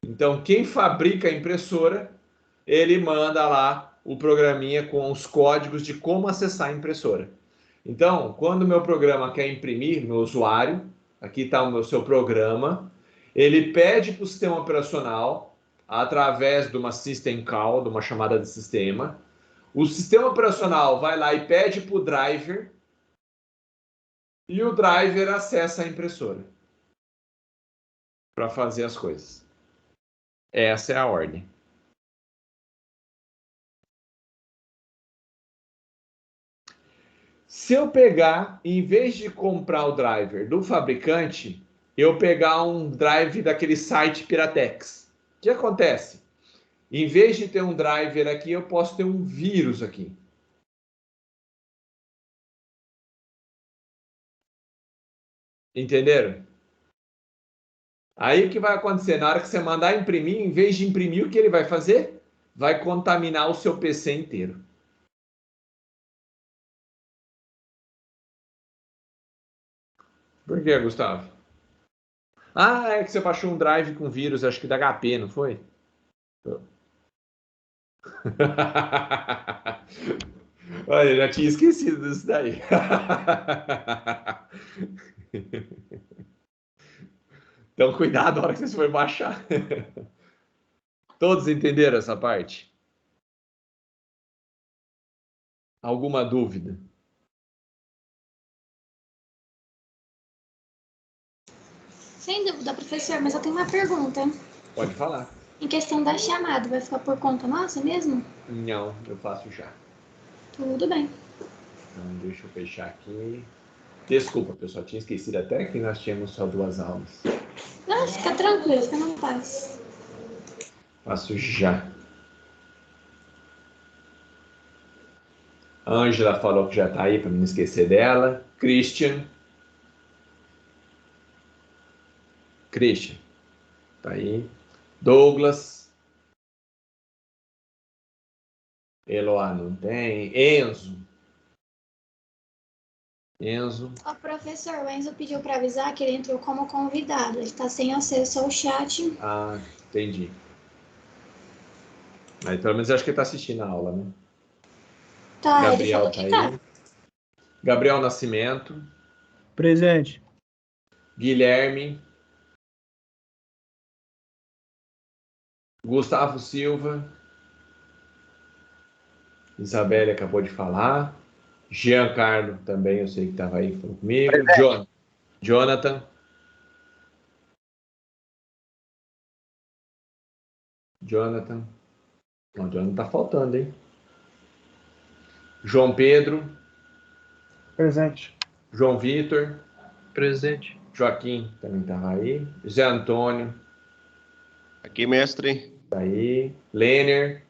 S1: Então, quem fabrica a impressora, ele manda lá o programinha com os códigos de como acessar a impressora. Então, quando o meu programa quer imprimir, meu usuário, aqui está o seu programa, ele pede para o sistema operacional, através de uma system call, de uma chamada de sistema, o sistema operacional vai lá e pede para o driver, e o driver acessa a impressora para fazer as coisas. Essa é a ordem. Se eu pegar, em vez de comprar o driver do fabricante, eu pegar um drive daquele site Piratex, o que acontece? Em vez de ter um driver aqui, eu posso ter um vírus aqui. Entenderam? Aí o que vai acontecer? Na hora que você mandar imprimir, em vez de imprimir, o que ele vai fazer? Vai contaminar o seu PC inteiro. Por que, Gustavo? Ah, é que você baixou um drive com vírus, acho que da HP, não foi? Olha, eu já tinha esquecido disso daí. Então, cuidado na hora que vocês forem baixar. Todos entenderam essa parte? Alguma dúvida?
S7: Sem dúvida, professor, mas eu tenho uma pergunta.
S1: Pode falar.
S7: Em questão da chamada, vai ficar por conta nossa mesmo?
S1: Não, eu faço já.
S7: Tudo bem.
S1: Então, deixa eu fechar aqui. Desculpa, pessoal, tinha esquecido até que nós tínhamos só 2 aulas.
S7: Não, fica tranquilo, fica na paz.
S1: Faço já. Ângela falou que já está aí, para não esquecer dela. Christian, tá aí. Douglas. Eloá não tem. Enzo.
S7: Ó, professor, o Enzo pediu para avisar que ele entrou como convidado. Ele está sem acesso ao chat.
S1: Ah, entendi. Mas pelo menos eu acho que ele está assistindo a aula, né?
S7: Tá, ele
S1: Gabriel
S7: falou
S1: tá
S7: que
S1: aí.
S7: tá.
S1: Gabriel Nascimento.
S8: Presente.
S1: Guilherme. Gustavo Silva. Isabelle acabou de falar. Giancarlo também, eu sei que estava aí, falou comigo. Jonathan. Não, Jonathan tá faltando, hein? João Pedro.
S3: Presente.
S1: João Vitor.
S2: Presente.
S1: Joaquim também estava aí. José Antônio.
S9: Aqui, mestre.
S1: Tá aí. Lêner.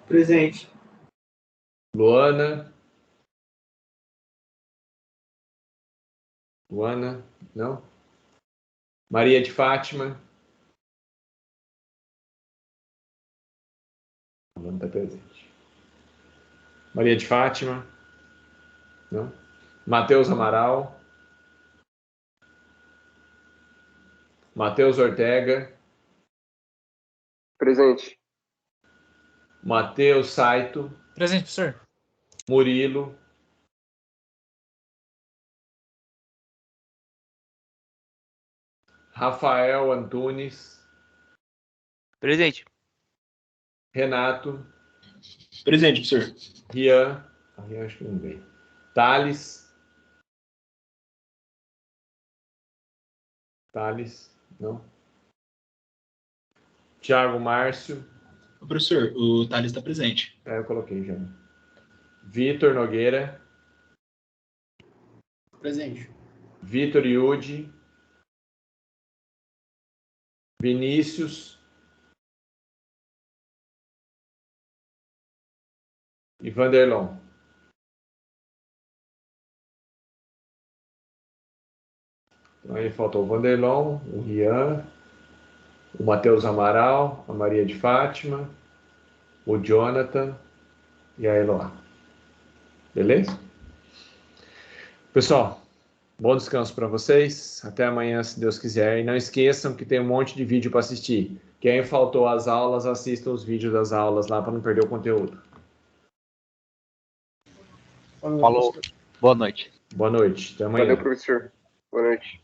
S8: Presente.
S1: Luana. Luana, não? Maria de Fátima. Luana está presente. Maria de Fátima. Não? Matheus Amaral. Matheus Ortega.
S10: Presente.
S1: Matheus Saito.
S11: Presente, professor.
S1: Murilo. Rafael Antunes.
S12: Presente.
S1: Renato.
S10: Presente, professor.
S1: Rian. Rian acho que não veio. Thales. Thales, não. Tiago Márcio.
S10: Professor, o Thales está presente.
S1: Eu coloquei já. Vitor Nogueira.
S6: Presente.
S1: Vitor Yudi. Vinícius. E Vanderlon. Então aí faltou o Vanderlon, o Rian, o Matheus Amaral, a Maria de Fátima, o Jonathan e a Eloá. Beleza? Pessoal, bom descanso para vocês. Até amanhã, se Deus quiser. E não esqueçam que tem um monte de vídeo para assistir. Quem faltou às aulas, assista os vídeos das aulas lá para não perder o conteúdo.
S5: Falou. Boa noite.
S1: Boa noite. Até amanhã.
S10: Valeu, professor. Boa noite.